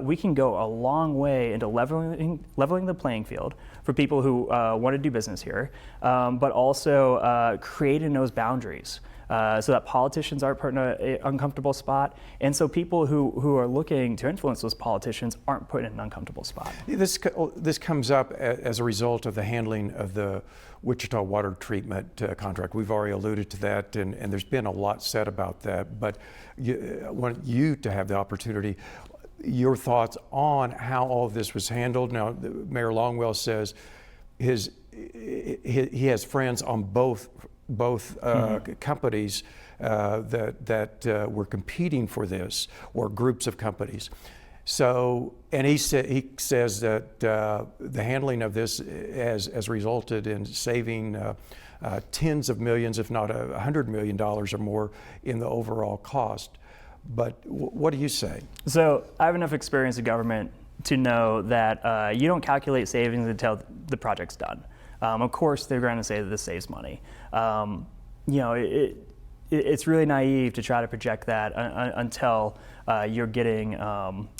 we can go a long way into leveling the playing field for people who want to do business here, but also creating those boundaries. So that politicians aren't put in an uncomfortable spot, and so people who are looking to influence those politicians aren't put in an uncomfortable spot. This comes up as a result of the handling of the Wichita water treatment contract. We've already alluded to that, and there's been a lot said about that, but I want you to have the opportunity, your thoughts on how all of this was handled. Now, Mayor Longwell says he has friends on both companies that were competing for this, or groups of companies. So, and he says that the handling of this has resulted in saving tens of millions, if not $100 million or more in the overall cost. But what do you say? So I have enough experience in government to know that you don't calculate savings until the project's done. Of course, they're going to say that this saves money. It's really naive to try to project that until you're getting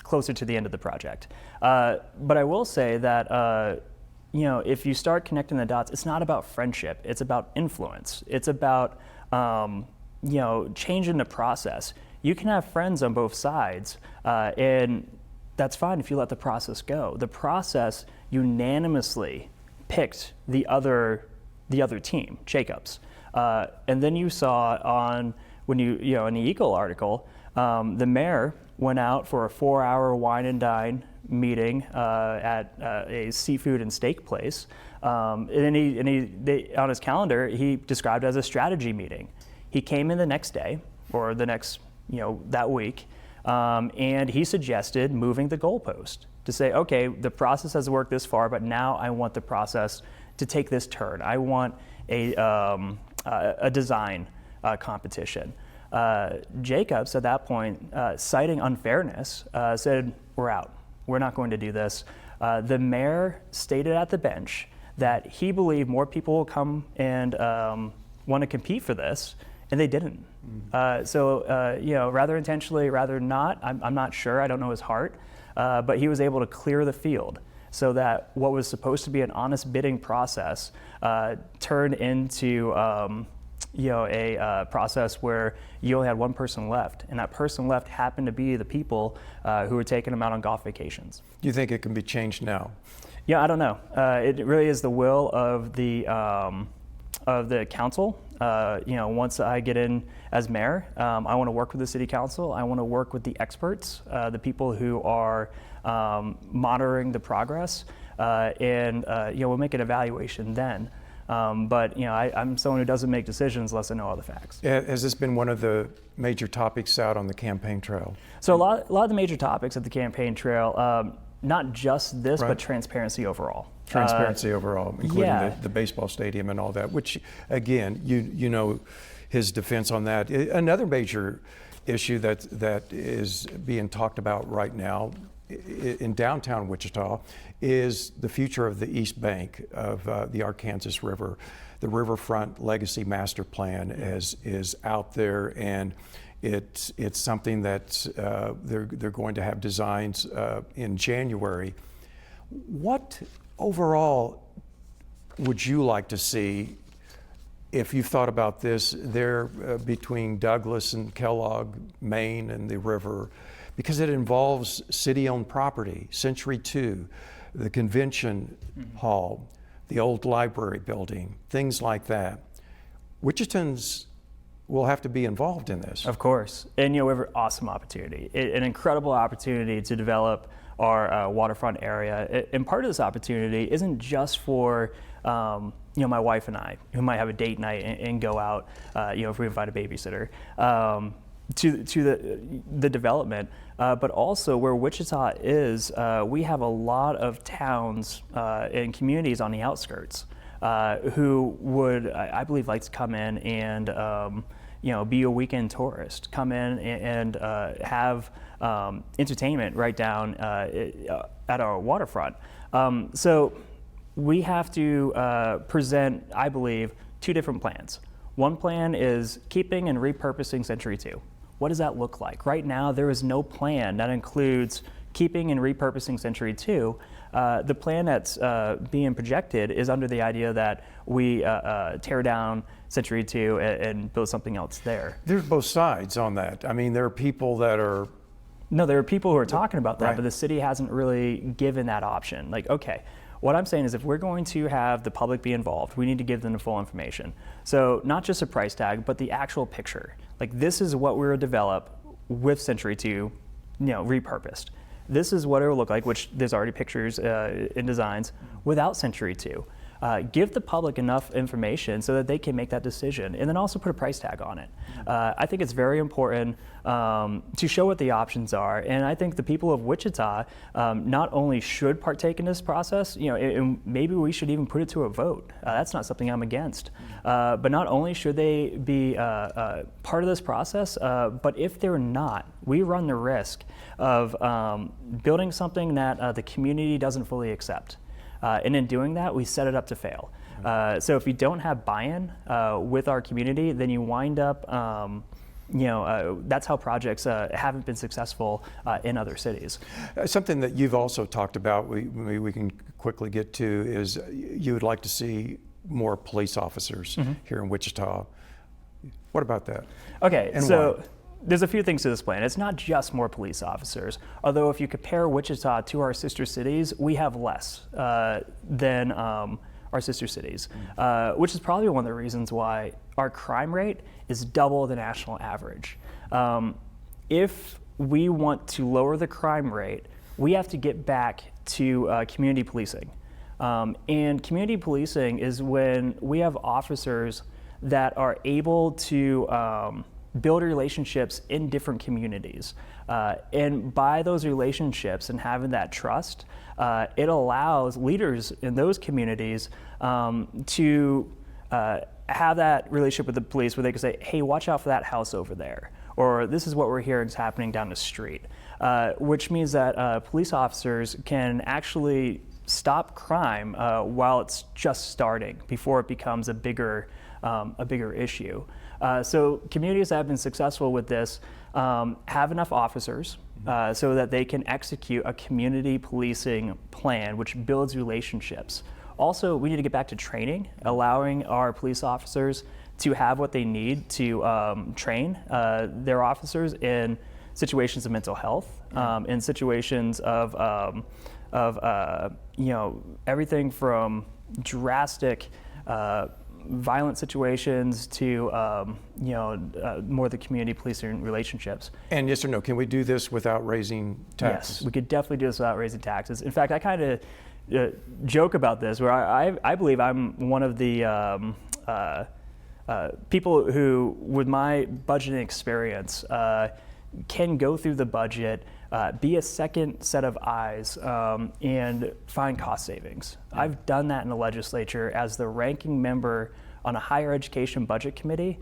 closer to the end of the project. But I will say that if you start connecting the dots, it's not about friendship. It's about influence. It's about changing the process. You can have friends on both sides, and that's fine if you let the process go. The process unanimously picked the other team, Jacobs. And then you saw on when in the Eagle article, the mayor went out for a 4-hour wine and dine meeting at a seafood and steak place. And on his calendar, he described it as a strategy meeting. He came in the next day, or the next, that week, and he suggested moving the goalpost to say, okay, the process has worked this far, but now I want the process to take this turn. I want a design competition. Jacobs, at that point, citing unfairness, said, we're out. We're not going to do this. The mayor stated at the bench that he believed more people will come and want to compete for this, and they didn't. Rather intentionally, rather not, I'm not sure, I don't know his heart, but he was able to clear the field so that what was supposed to be an honest bidding process turned into a process where you only had one person left, and that person left happened to be the people who were taking them out on golf vacations. Do you think it can be changed now? Yeah, I don't know. It really is the will of the council. Once I get in as mayor, I want to work with the city council. I want to work with the experts, the people who are monitoring the progress, and we'll make an evaluation then. But I'm someone who doesn't make decisions unless I know all the facts. Has this been one of the major topics out on the campaign trail? So a lot of the major topics at the campaign trail, not just this, Right. but transparency overall. Transparency overall, including yeah. the baseball stadium and all that, which, again, you know his defense on that. Another major issue that is being talked about right now in downtown Wichita is the future of the East Bank of the Arkansas River. The Riverfront Legacy Master Plan is out there, and it's something that they're going to have designs in January. What overall would you like to see, if you've thought about this, there between Douglas and Kellogg, Maine, and the river, because it involves city-owned property, Century 2, the convention hall, the old library building, things like that. Wichitans will have to be involved in this. Of course, and we have an awesome opportunity, an incredible opportunity to develop our waterfront area. And part of this opportunity isn't just for my wife and I, who might have a date night and go out, if we invite a babysitter, to the development, but also where Wichita is, we have a lot of towns and communities on the outskirts who would, I believe, like to come in and be a weekend tourist, come in and have entertainment right down at our waterfront. So we have to present, I believe, two different plans. One plan is keeping and repurposing Century 2. What does that look like? Right now, there is no plan that includes keeping and repurposing Century 2. The plan that's being projected is under the idea that we tear down Century 2 and build something else there. There's both sides on that. I mean, there are people that are... No, there are people who are talking about that, Right. but the city hasn't really given that option. Like, okay, what I'm saying is if we're going to have the public be involved, we need to give them the full information. So not just a price tag, but the actual picture. Like, this is what we're develop with Century 2, repurposed. This is what it will look like, which there's already pictures and designs without Century 2. Give the public enough information so that they can make that decision, and then also put a price tag on it. I think it's very important to show what the options are, and I think the people of Wichita not only should partake in this process, and maybe we should even put it to a vote. That's not something I'm against. But not only should they be part of this process, but if they're not, we run the risk of building something that the community doesn't fully accept. And in doing that, we set it up to fail. So if you don't have buy-in with our community, then you wind up, that's how projects haven't been successful in other cities. Something that you've also talked about, we can quickly get to, is you would like to see more police officers here in Wichita. What about that? Okay, And so why? there's a few things to this plan. It's not just more police officers, although if you compare Wichita to our sister cities, we have less than our sister cities, which is probably one of the reasons why our crime rate is double the national average. If we want to lower the crime rate, we have to get back to community policing. And community policing is when we have officers that are able to build relationships in different communities. And by those relationships and having that trust, it allows leaders in those communities to have that relationship with the police where they can say, hey, watch out for that house over there. Or this is what we're hearing is happening down the street. Which means that police officers can actually stop crime while it's just starting, before it becomes a bigger issue. So communities that have been successful with this have enough officers so that they can execute a community policing plan, which builds relationships. Also, we need to get back to training, allowing our police officers to have what they need to train their officers in situations of mental health, in situations of everything from drastic violent situations to more the community policing relationships. And yes or no, can we do this without raising taxes? Yes, we could definitely do this without raising taxes. In fact, I kind of joke about this, where I believe I'm one of the people who, with my budgeting experience, can go through the budget, be a second set of eyes, and find cost savings. I've done that in the legislature as the ranking member on a higher education budget committee,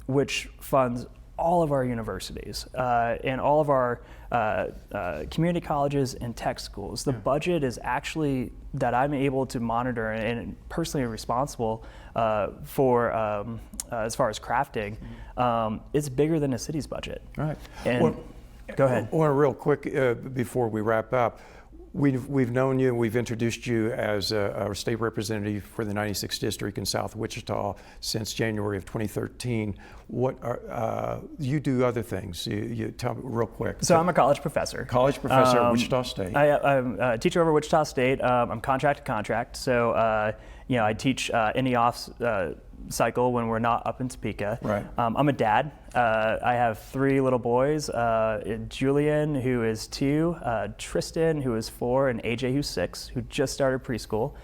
which funds all of our universities and all of our community colleges and tech schools. The budget is actually that I'm able to monitor and personally responsible for as far as crafting. It's bigger than a city's budget. Right. And go ahead. Well, real quick before we wrap up, we've known you, we've introduced you as a state representative for the 96th District in South Wichita since January of 2013. What are, you do other things. You tell me real quick. So I'm a college professor. College professor at Wichita State. I'm a teacher over at Wichita State. I'm contract to contract. So I teach in the off cycle when we're not up in Topeka. Right. I'm a dad. I have 3 little boys, Julian, who is 2, Tristan, who is 4, and AJ, who's 6, who just started preschool,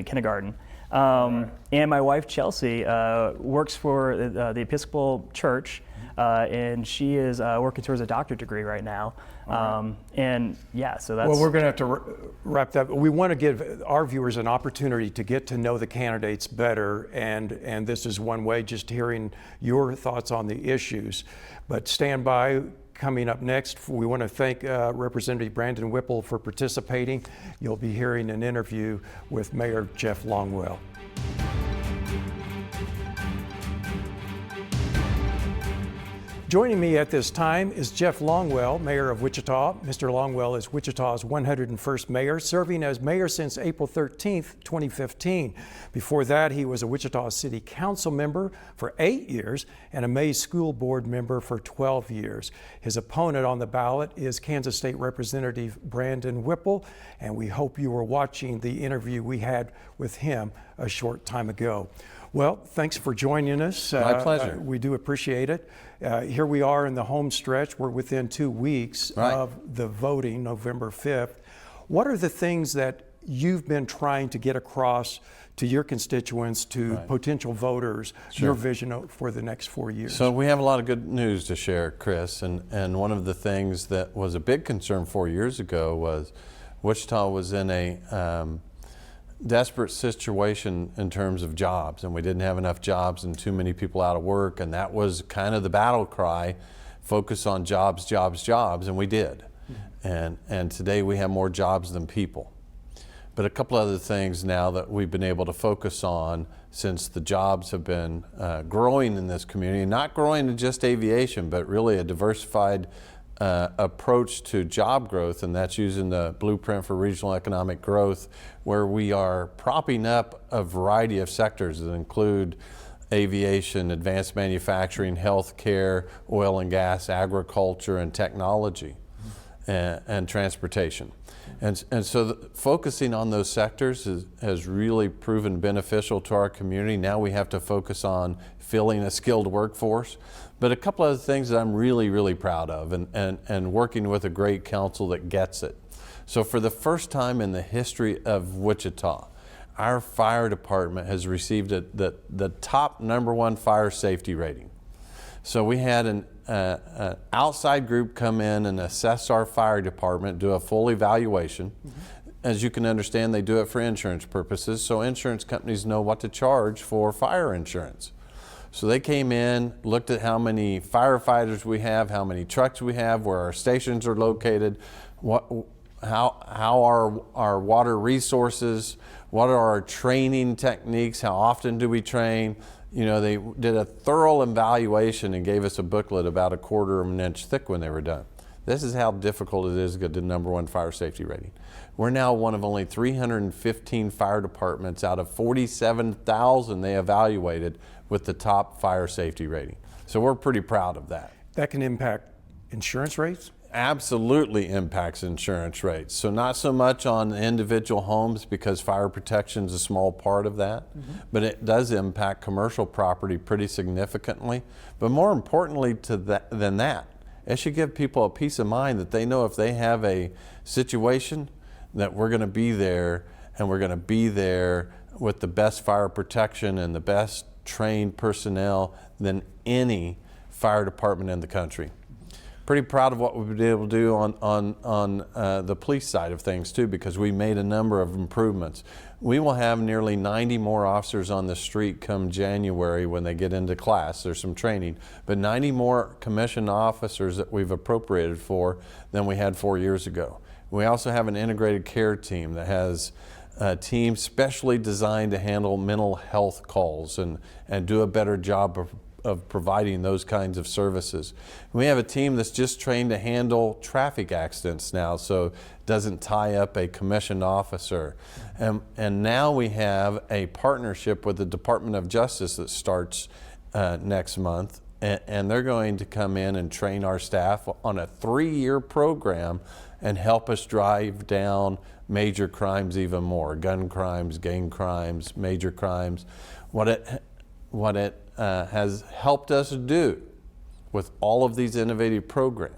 kindergarten. And my wife, Chelsea, works for the Episcopal Church, and she is working towards a doctorate degree right now. And yeah, so that's... Well, we're going to have to wrap that. We want to give our viewers an opportunity to get to know the candidates better, and this is one way, just hearing your thoughts on the issues. But stand by. Coming up next, we want to thank Representative Brandon Whipple for participating. You'll be hearing an interview with Mayor Jeff Longwell. Joining me at this time is Jeff Longwell, Mayor of Wichita. Mr. Longwell is Wichita's 101st mayor, serving as mayor since April 13th, 2015. Before that, he was a Wichita City Council member for 8 years and a May School Board member for 12 years. His opponent on the ballot is Kansas State Representative Brandon Whipple, and we hope you were watching the interview we had with him a short time ago. Well, thanks for joining us. My pleasure. We do appreciate it. Here we are in the home stretch. We're within 2 weeks of the voting, November 5th. What are the things that you've been trying to get across to your constituents, to potential voters, your vision for the next 4 years? So we have a lot of good news to share, Chris, and one of the things that was a big concern 4 years ago was Wichita was in a desperate situation in terms of jobs, and we didn't have enough jobs and too many people out of work, and that was kind of the battle cry, focus on jobs, jobs, jobs, and we did. And today we have more jobs than people. But a couple other things now that we've been able to focus on since the jobs have been growing in this community, not growing in just aviation, but really a diversified approach to job growth, and that's using the Blueprint for Regional Economic Growth, where we are propping up a variety of sectors that include aviation, advanced manufacturing, healthcare, oil and gas, agriculture, and technology, and transportation. And so focusing on those sectors has really proven beneficial to our community. Now we have to focus on filling a skilled workforce. But a couple other things that I'm really, really proud of, and working with a great council that gets it. So for the first time in the history of Wichita, our fire department has received the top #1 fire safety rating. So we had an outside group come in and assess our fire department, do a full evaluation. As you can understand, they do it for insurance purposes, so insurance companies know what to charge for fire insurance. So they came in, looked at how many firefighters we have, how many trucks we have, where our stations are located, how are our water resources, what are our training techniques, how often do we train. You know, they did a thorough evaluation and gave us a booklet about 1/4 of an inch thick when they were done. This is how difficult it is to get the #1 fire safety rating. We're now one of only 315 fire departments out of 47,000 they evaluated with the top fire safety rating. So we're pretty proud of that. That can impact insurance rates? Absolutely impacts insurance rates. So not so much on individual homes, because fire protection is a small part of that, but it does impact commercial property pretty significantly. But more importantly than that, it should give people a peace of mind that they know if they have a situation that we're going to be there, and we're going to be there with the best fire protection and the best trained personnel than any fire department in the country. Pretty proud of what we've been able to do on the police side of things too, because we made a number of improvements. We will have nearly 90 more officers on the street come January when they get into class. There's some training, but 90 more commissioned officers that we've appropriated for than we had 4 years ago. We also have an integrated care team that has a team specially designed to handle mental health calls and do a better job of providing those kinds of services. We have a team that's just trained to handle traffic accidents now, so it doesn't tie up a commissioned officer. And now we have a partnership with the Department of Justice that starts next month, and they're going to come in and train our staff on a 3-year program and help us drive down major crimes even more, gun crimes, gang crimes, major crimes. What it has helped us do with all of these innovative programs,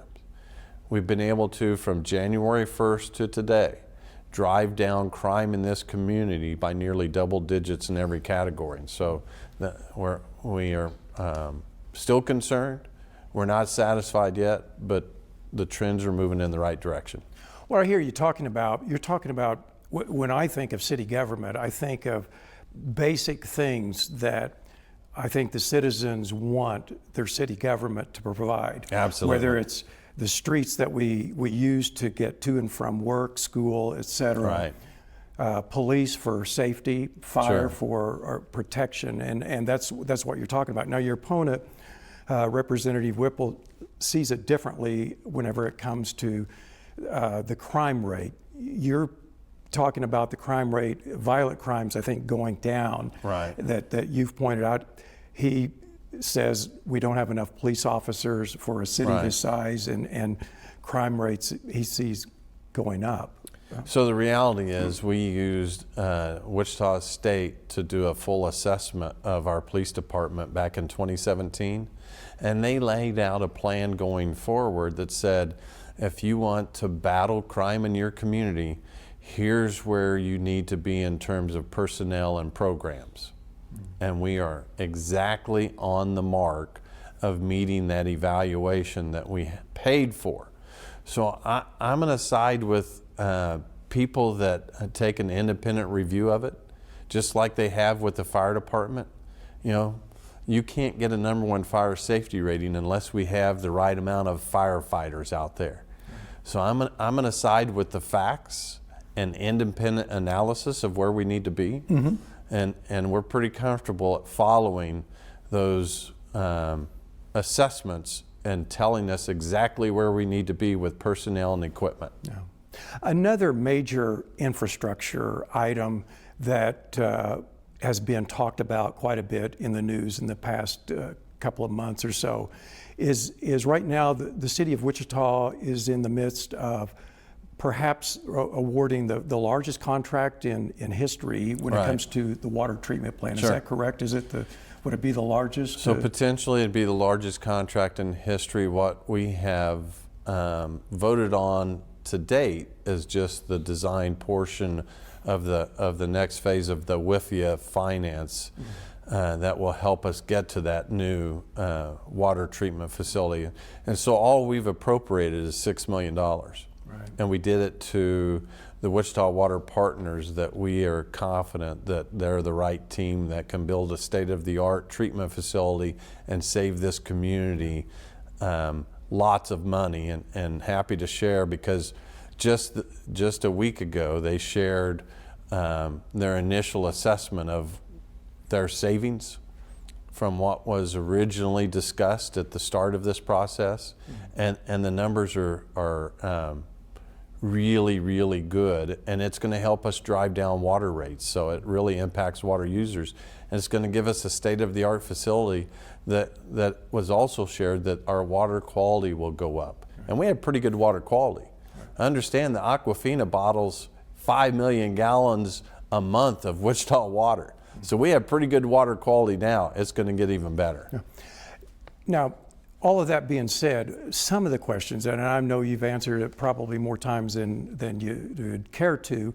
we've been able to, from January 1st to today, drive down crime in this community by nearly double digits in every category. And so we are still concerned. We're not satisfied yet, but the trends are moving in the right direction. Well, I hear you're talking about, when I think of city government, I think of basic things that I think the citizens want their city government to provide. Absolutely. Whether it's the streets that we use to get to and from work, school, et cetera. Right. Police for safety, fire Sure. for protection, and that's what you're talking about. Now, your opponent, Representative Whipple, sees it differently whenever it comes to the crime rate. You're talking about the crime rate, violent crimes, I think, going down. Right. That you've pointed out. He says we don't have enough police officers for a city Right. this size, and crime rates he sees going up. So the reality is we used Wichita State to do a full assessment of our police department back in 2017, and they laid out a plan going forward that said, if you want to battle crime in your community, here's where you need to be in terms of personnel and programs. And we are exactly on the mark of meeting that evaluation that we paid for. So I'm going to side with people that take an independent review of it, just like they have with the fire department. You know, you can't get a #1 fire safety rating unless we have the right amount of firefighters out there. So I'm going to side with the facts and independent analysis of where we need to be. Mm-hmm. And we're pretty comfortable at following those assessments and telling us exactly where we need to be with personnel and equipment. Yeah. Another major infrastructure item that has been talked about quite a bit in the news in the past couple of months or so is right now the city of Wichita is in the midst of perhaps awarding the largest contract in history when it comes to the water treatment plant. Is that correct? Would it be the largest? So potentially it'd be the largest contract in history. What we have voted on to date is just the design portion of the next phase of the WIFIA finance that will help us get to that new water treatment facility. And so all we've appropriated is $6 million. And we did it to the Wichita Water Partners that we are confident that they're the right team that can build a state-of-the-art treatment facility and save this community lots of money, and happy to share because just a week ago they shared their initial assessment of their savings from what was originally discussed at the start of this process, and the numbers are really, really good, and it's going to help us drive down water rates, so it really impacts water users, and it's going to give us a state-of-the-art facility that was also shared that our water quality will go up. And we have pretty good water quality. I understand that Aquafina bottles 5 million gallons a month of Wichita water, so we have pretty good water quality now. It's going to get even better. Yeah. Now, all of that being said, some of the questions, and I know you've answered it probably more times than you'd care to,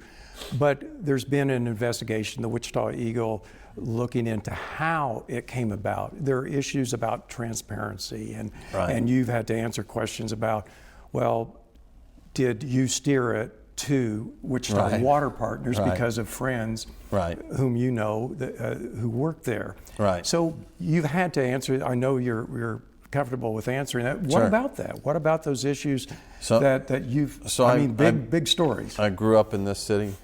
but there's been an investigation, the Wichita Eagle, looking into how it came about. There are issues about transparency, and you've had to answer questions about, well, did you steer it to Wichita Water Partners because of friends whom you know who work there? So you've had to answer. I know you're comfortable with answering that. What about that? What about those issues that you've, big stories. I grew up in this city.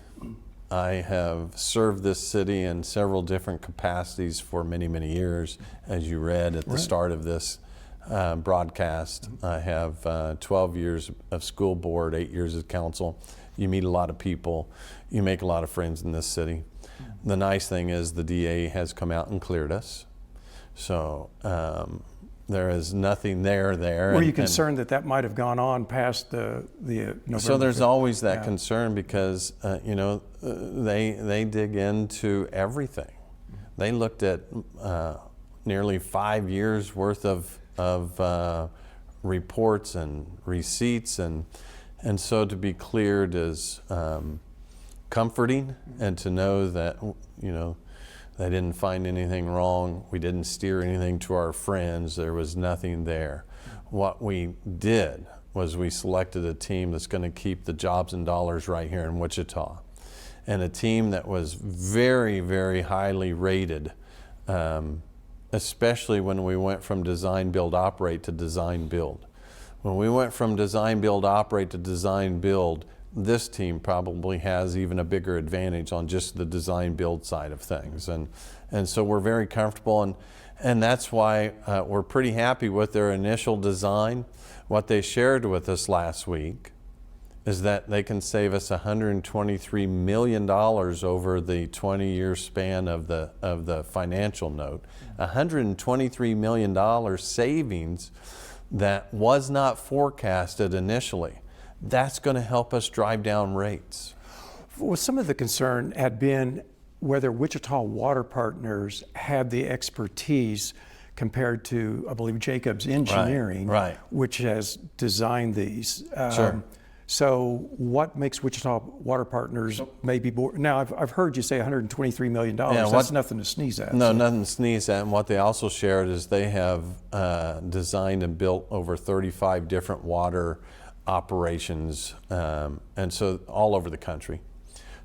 I have served this city in several different capacities for many, many years. As you read at the start of this broadcast, I have 12 years of school board, 8 years as council. You meet a lot of people. You make a lot of friends in this city. The nice thing is the DA has come out and cleared us. So there is nothing there. Were you concerned that might have gone on past the November? So there's always that concern because they dig into everything. They looked at nearly 5 years worth of reports and receipts, and so to be cleared is comforting, and to know that they didn't find anything wrong. We didn't steer anything to our friends. There was nothing there. What we did was we selected a team that's going to keep the jobs and dollars right here in Wichita, and a team that was very, very highly rated, especially when we went from design, build, operate to design, build. When we went from design, build, operate to design, build, this team probably has even a bigger advantage on just the design build side of things, and so we're very comfortable, and that's why we're pretty happy with their initial design. What they shared with us last week is that they can save us $123 million over the 20-year span of the financial note. $123 million savings that was not forecasted initially. That's going to help us drive down rates. Well, some of the concern had been whether Wichita Water Partners had the expertise compared to, I believe, Jacobs Engineering, which has designed these. So what makes Wichita Water Partners maybe more? Now, I've heard you say $123 million. That's nothing to sneeze at. No, nothing to sneeze at. And what they also shared is they have designed and built over 35 different water operations, and so all over the country.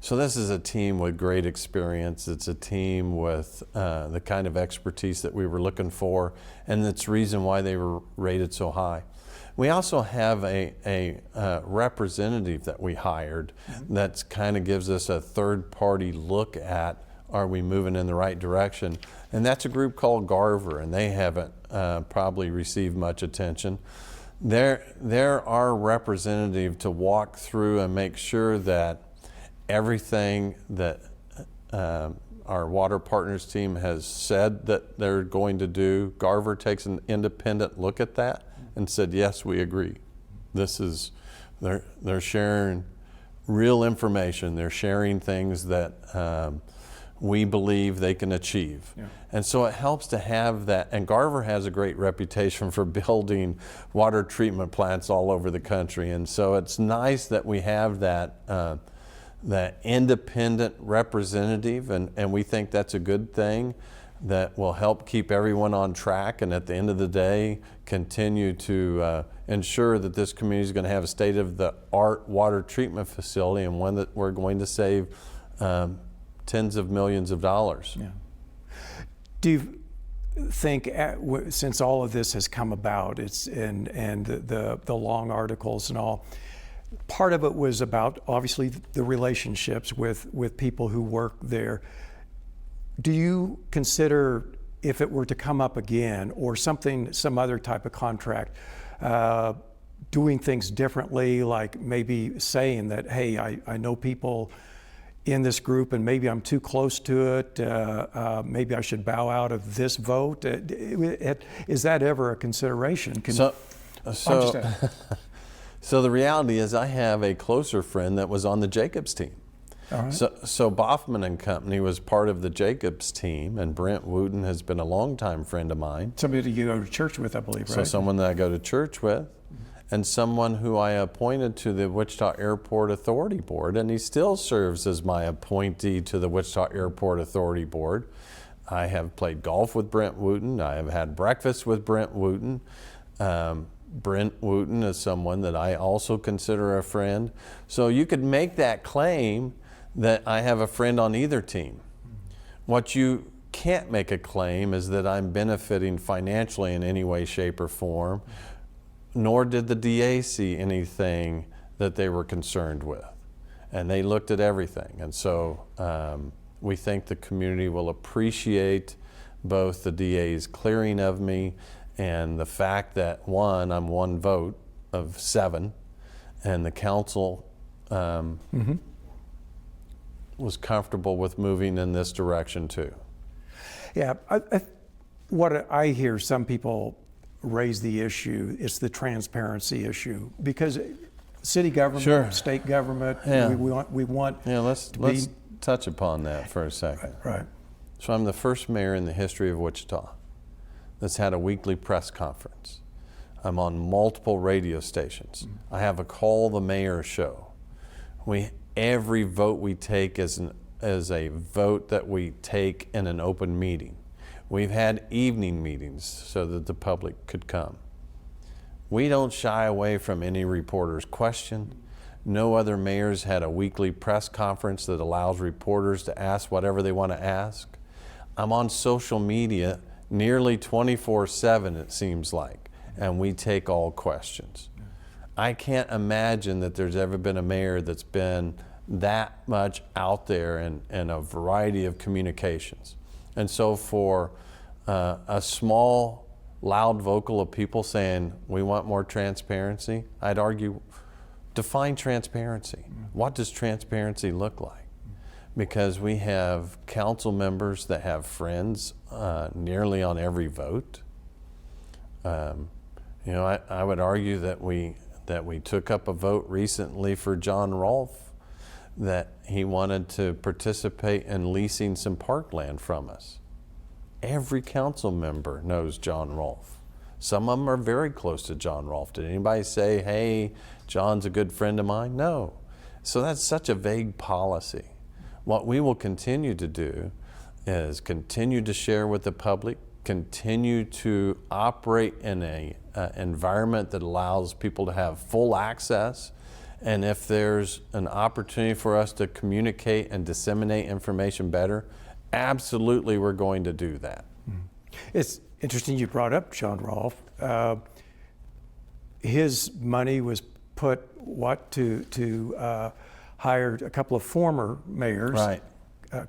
So this is a team with great experience. It's a team with the kind of expertise that we were looking for, and that's the reason why they were rated so high. We also have a representative that we hired that kind of gives us a third-party look at, are we moving in the right direction? And that's a group called Garver, and they haven't probably received much attention. They're our representative to walk through and make sure that everything that our Water Partners team has said that they're going to do, Garver takes an independent look at that and said, yes, we agree. This is They're sharing real information. They're sharing things that we believe they can achieve. Yeah. And so it helps to have that. And Garver has a great reputation for building water treatment plants all over the country. And so it's nice that we have that that independent representative, and we think that's a good thing that will help keep everyone on track, and at the end of the day continue to ensure that this community is going to have a state-of-the-art water treatment facility, and one that we're going to save tens of millions of dollars. Yeah. Do you think, since all of this has come about, and the long articles and all, part of it was about obviously the relationships with people who work there. Do you consider, if it were to come up again, or some other type of contract, doing things differently, like maybe saying that, hey, I know people in this group and maybe I'm too close to it, maybe I should bow out of this vote? Is that ever a consideration? So the reality is I have a closer friend that was on the Jacobs team. All right. So Boffman and Company was part of the Jacobs team, and Brent Wooten has been a longtime friend of mine. Somebody you go to church with, I believe, right? So someone that I go to church with, and someone who I appointed to the Wichita Airport Authority Board, and he still serves as my appointee to the Wichita Airport Authority Board. I have played golf with Brent Wooten. I have had breakfast with Brent Wooten. Brent Wooten is someone that I also consider a friend. So you could make that claim that I have a friend on either team. What you can't make a claim is that I'm benefiting financially in any way, shape, or form, nor did the DA see anything that they were concerned with. And they looked at everything. And so we think the community will appreciate both the DA's clearing of me and the fact that, I'm one vote of 7, and the council was comfortable with moving in this direction too. Yeah, what I hear some people raise the issue, it's the transparency issue, because city government, sure, state government, yeah, we want let's touch upon that for a second. Right. So I'm the first mayor in the history of Wichita that's had a weekly press conference. I'm on multiple radio stations. I have a Call the Mayor show. Every vote we take is a vote that we take in an open meeting. We've had evening meetings so that the public could come. We don't shy away from any reporter's question. No other mayors had a weekly press conference that allows reporters to ask whatever they want to ask. I'm on social media nearly 24/7, it seems like, and we take all questions. I can't imagine that there's ever been a mayor that's been that much out there in a variety of communications. And so for a small, loud vocal of people saying, we want more transparency, I'd argue, define transparency. What does transparency look like? Because we have council members that have friends nearly on every vote. I would argue that we took up a vote recently for John Rolfe, that he wanted to participate in leasing some parkland from us. Every council member knows John Rolfe. Some of them are very close to John Rolfe. Did anybody say, hey, John's a good friend of mine? No. So that's such a vague policy. What we will continue to do is continue to share with the public, continue to operate in an environment that allows people to have full access. And if there's an opportunity for us to communicate and disseminate information better, absolutely we're going to do that. It's interesting you brought up John Rolfe. His money was put to hire a couple of former mayors, right,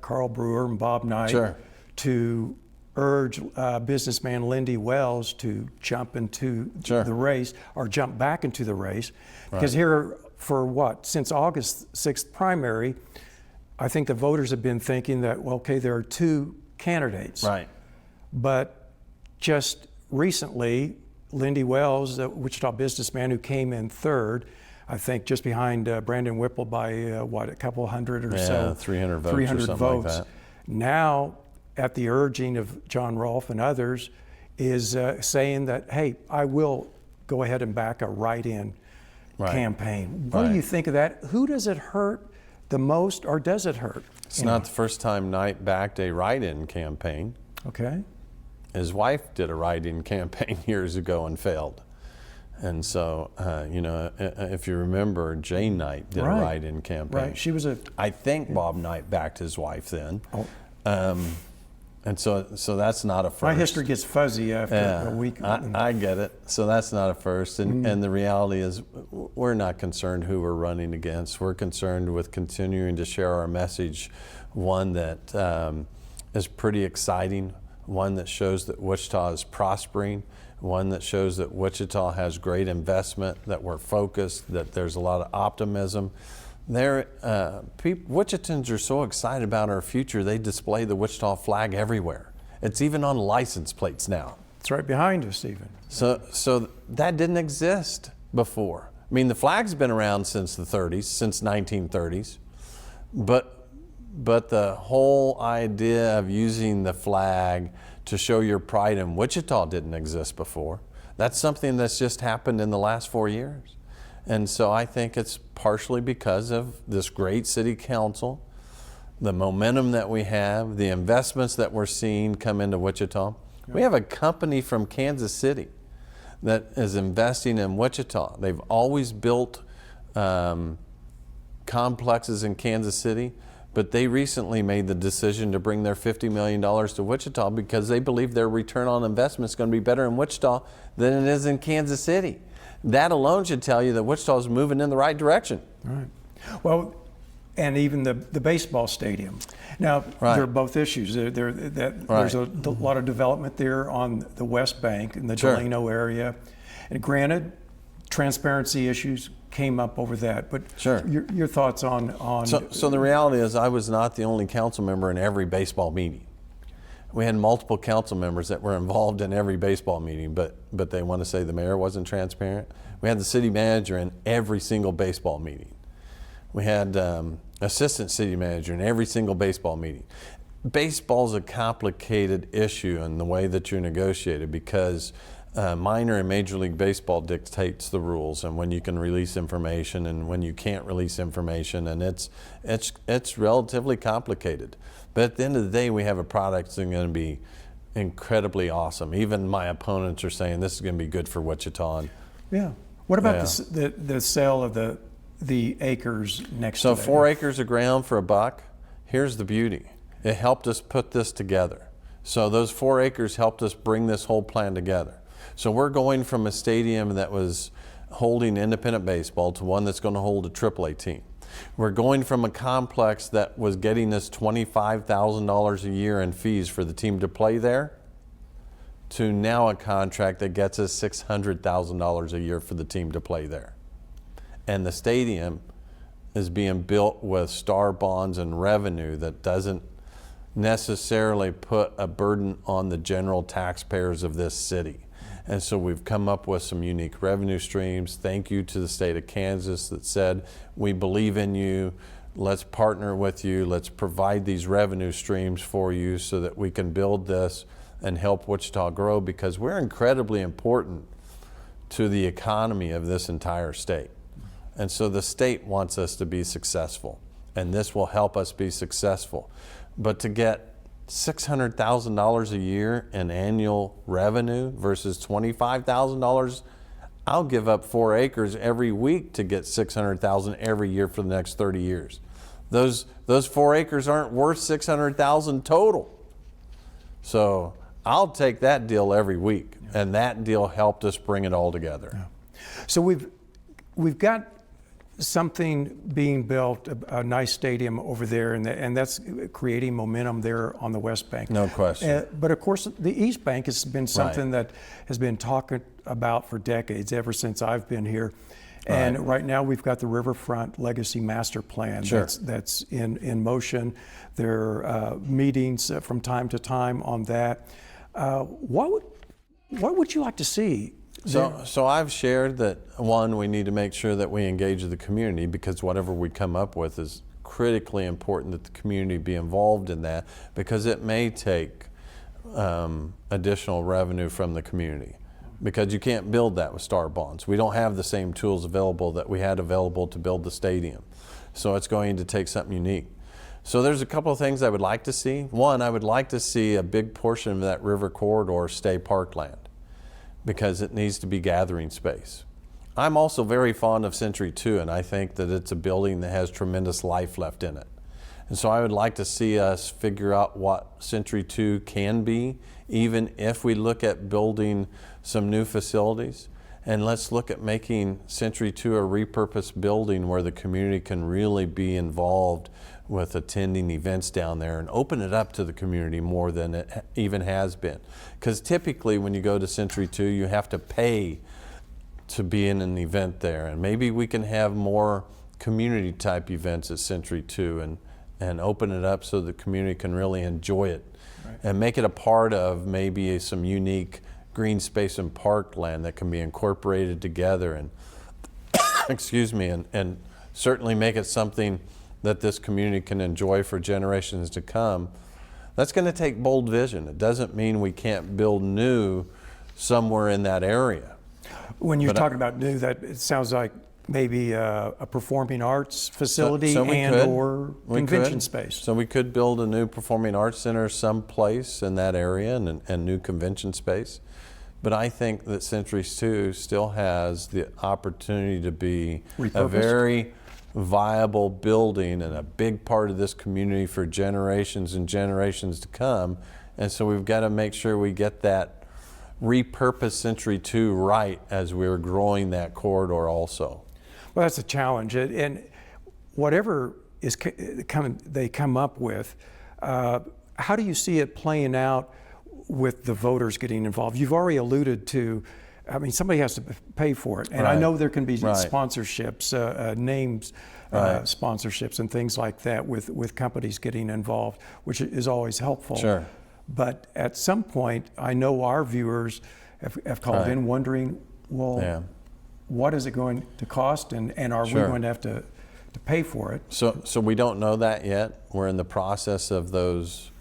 Carl Brewer and Bob Knight, sure, to urge businessman Lindy Wells to jump into sure, the race, or jump back into the race. Right. Because here, since August 6th primary, I think the voters have been thinking that, well, okay, there are 2 candidates. Right. But just recently, Lindy Wells, the Wichita businessman who came in 3rd, I think just behind Brandon Whipple by a couple hundred or so. 300 votes 300 or something votes. like that. Now, at the urging of John Rolfe and others, is saying that, hey, I will go ahead and back a write-in campaign. What do you think of that? Who does it hurt the most, or does it hurt? It's not the first time Knight backed a write-in campaign. Okay. His wife did a write-in campaign years ago and failed. And so, if you remember, Jane Knight did a write-in campaign. Right. She was I think Bob Knight backed his wife then. Oh. And so that's not a first. My history gets fuzzy after a week. I get it. So that's not a first. And the reality is, we're not concerned who we're running against. We're concerned with continuing to share our message, one that is pretty exciting, one that shows that Wichita is prospering, one that shows that Wichita has great investment, that we're focused, that there's a lot of optimism. Wichitans are so excited about our future, they display the Wichita flag everywhere. It's even on license plates now. It's right behind us, Stephen. So that didn't exist before. I mean, the flag's been around since the 30s, since 1930s, but the whole idea of using the flag to show your pride in Wichita didn't exist before. That's something that's just happened in the last 4 years. And so I think it's partially because of this great city council, the momentum that we have, the investments that we're seeing come into Wichita. We have a company from Kansas City that is investing in Wichita. They've always built complexes in Kansas City, but they recently made the decision to bring their $50 million to Wichita because they believe their return on investment is going to be better in Wichita than it is in Kansas City. That alone should tell you that Wichita is moving in the right direction. Right. Well, and even the baseball stadium. Now, there are both issues. There's a lot of development there on the West Bank in the Delano area. And granted, transparency issues came up over that. But your thoughts on... So the reality is, I was not the only council member in every baseball meeting. We had multiple council members that were involved in every baseball meeting, but they want to say the mayor wasn't transparent. We had the city manager in every single baseball meeting. We had assistant city manager in every single baseball meeting. Baseball's a complicated issue in the way that you negotiate it because minor and Major League Baseball dictates the rules and when you can release information and when you can't release information, and it's relatively complicated. But at the end of the day, we have a product that's going to be incredibly awesome. Even my opponents are saying this is going to be good for Wichita. Yeah. What about the sale of the acres next to that? So 4 acres of ground for $1. Here's the beauty. It helped us put this together. So those 4 acres helped us bring this whole plan together. So we're going from a stadium that was holding independent baseball to one that's going to hold a AAA team. We're going from a complex that was getting us $25,000 a year in fees for the team to play there to now a contract that gets us $600,000 a year for the team to play there. And the stadium is being built with star bonds and revenue that doesn't necessarily put a burden on the general taxpayers of this city. And so we've come up with some unique revenue streams. Thank you to the state of Kansas that said, we believe in you, let's partner with you, let's provide these revenue streams for you so that we can build this and help Wichita grow, because we're incredibly important to the economy of this entire state. And so the state wants us to be successful, and this will help us be successful. But to get $600,000 a year in annual revenue versus $25,000, I'll give up 4 acres every week to get $600,000 every year for the next 30 years. Those 4 acres aren't worth $600,000 total. So I'll take that deal every week, and that deal helped us bring it all together. Yeah. So we've got something being built, a nice stadium over there, and that's creating momentum there on the West Bank. No question. But of course, the East Bank has been something that has been talked about for decades, ever since I've been here. And right now we've got the Riverfront Legacy Master Plan that's in motion. There are meetings from time to time on that. What would you like to see So I've shared that, one, we need to make sure that we engage the community, because whatever we come up with is critically important that the community be involved in that, because it may take additional revenue from the community, because you can't build that with STAR bonds. We don't have the same tools available that we had available to build the stadium. So it's going to take something unique. So there's a couple of things I would like to see. One, I would like to see a big portion of that river corridor stay parkland, because it needs to be gathering space. I'm also very fond of Century 2, and I think that it's a building that has tremendous life left in it. And so I would like to see us figure out what Century 2 can be, even if we look at building some new facilities. And let's look at making Century 2 a repurposed building where the community can really be involved with attending events down there, and open it up to the community more than it even has been. Because typically when you go to Century 2, you have to pay to be in an event there. And maybe we can have more community type events at Century 2 and open it up so the community can really enjoy it. Right. And make it a part of maybe some unique green space and parkland that can be incorporated together, and excuse me, and certainly make it something that this community can enjoy for generations to come. That's going to take bold vision. It doesn't mean we can't build new somewhere in that area. When you're talking about new, that it sounds like maybe a performing arts facility or convention space. So we could build a new performing arts center someplace in that area, and new convention space. But I think that Century 2 still has the opportunity to be a very viable building and a big part of this community for generations and generations to come. And so we've got to make sure we get that repurposed Century 2 right as we're growing that corridor also. Well, that's a challenge. And whatever is they come up with, how do you see it playing out with the voters getting involved? You've already alluded to, I mean, somebody has to pay for it. And I know there can be sponsorships, names, sponsorships and things like that with companies getting involved, which is always helpful. Sure. But at some point, I know our viewers have called in wondering, well, what is it going to cost, and are we going to have to pay for it? So we don't know that yet. We're in the process of those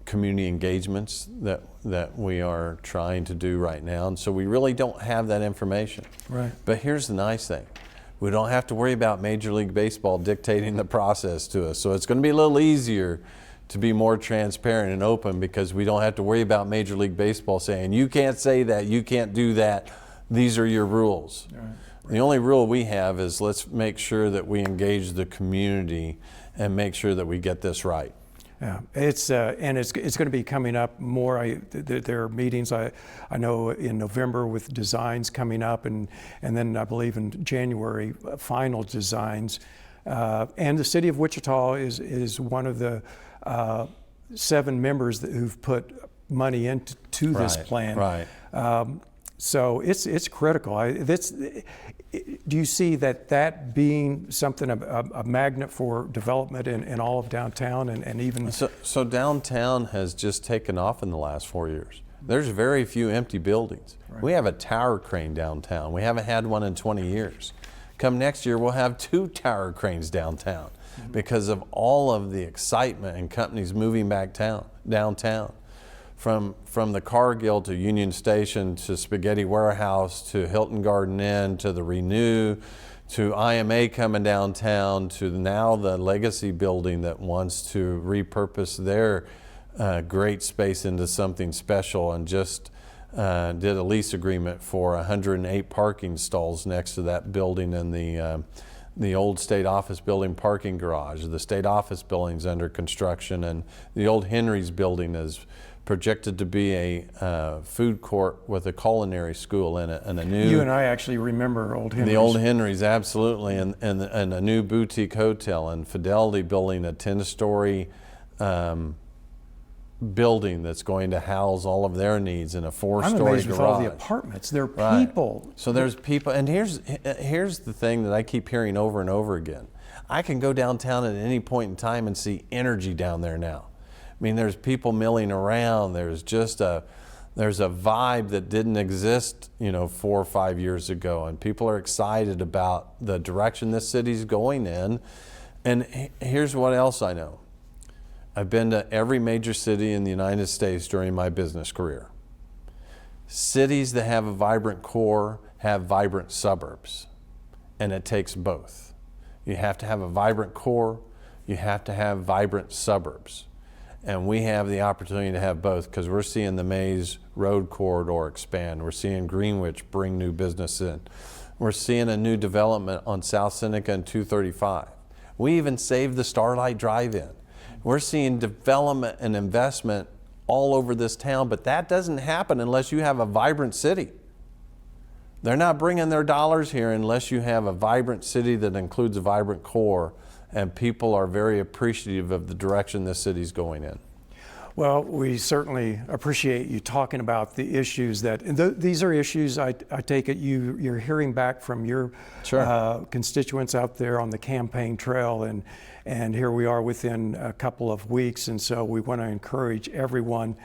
community engagements that we are trying to do right now, and so we really don't have that information. Right. But here's the nice thing. We don't have to worry about Major League Baseball dictating the process to us. So it's going to be a little easier to be more transparent and open, because we don't have to worry about Major League Baseball saying, you can't say that, you can't do that, these are your rules. Right. The only rule we have is let's make sure that we engage the community and make sure that we get this right. Yeah, it's going to be coming up more. There are meetings I know in November with designs coming up, and then I believe in January final designs. And the city of Wichita is one of the 7 members who've put money into this plan. Right. So it's critical. Do you see that being something, a magnet for development in all of downtown and even? So downtown has just taken off in the last 4 years. There's very few empty buildings. Right. We have a tower crane downtown. We haven't had one in 20 years. Come next year, we'll have 2 tower cranes downtown because of all of the excitement and companies moving back downtown. From the Cargill to Union Station to Spaghetti Warehouse to Hilton Garden Inn to the Renew to IMA coming downtown to now the Legacy building that wants to repurpose their great space into something special, and just did a lease agreement for 108 parking stalls next to that building in the old state office building parking garage. The state office building's under construction, and the old Henry's building is projected to be a food court with a culinary school in it, and a new. You and I actually remember old Henry's. The old Henry's, absolutely, and a new boutique hotel, and Fidelity building a 10-story building that's going to house all of their needs in a 4-story garage. I'm amazed with all the apartments. There are people. So there's people, and here's the thing that I keep hearing over and over again. I can go downtown at any point in time and see energy down there now. I mean, there's people milling around. There's just There's a vibe that didn't exist, 4 or 5 years ago, and people are excited about the direction this city's going in. And here's what else I know. I've been to every major city in the United States during my business career. Cities that have a vibrant core have vibrant suburbs, and it takes both. You have to have a vibrant core, you have to have vibrant suburbs. And we have the opportunity to have both because we're seeing the Mays Road corridor expand. We're seeing Greenwich bring new business in. We're seeing a new development on South Seneca and 235. We even saved the Starlight Drive-In. We're seeing development and investment all over this town, but that doesn't happen unless you have a vibrant city. They're not bringing their dollars here unless you have a vibrant city that includes a vibrant core, and people are very appreciative of the direction this city's going in. Well, we certainly appreciate you talking about the issues that, these are issues I take it you're hearing back from your constituents out there on the campaign trail, and here we are within a couple of weeks, and so we want to encourage everyone,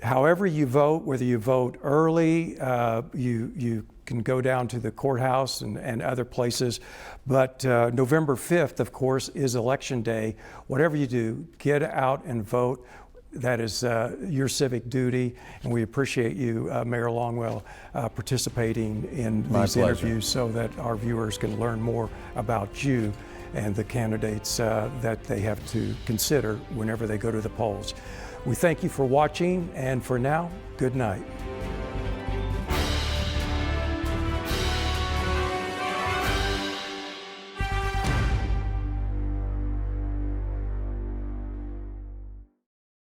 however you vote, whether you vote early, you can go down to the courthouse and other places, but November 5th, of course, is Election Day. Whatever you do, get out and vote. That is your civic duty, and we appreciate you, Mayor Longwell, participating in these interviews so that our viewers can learn more about you and the candidates that they have to consider whenever they go to the polls. We thank you for watching, and for now, good night.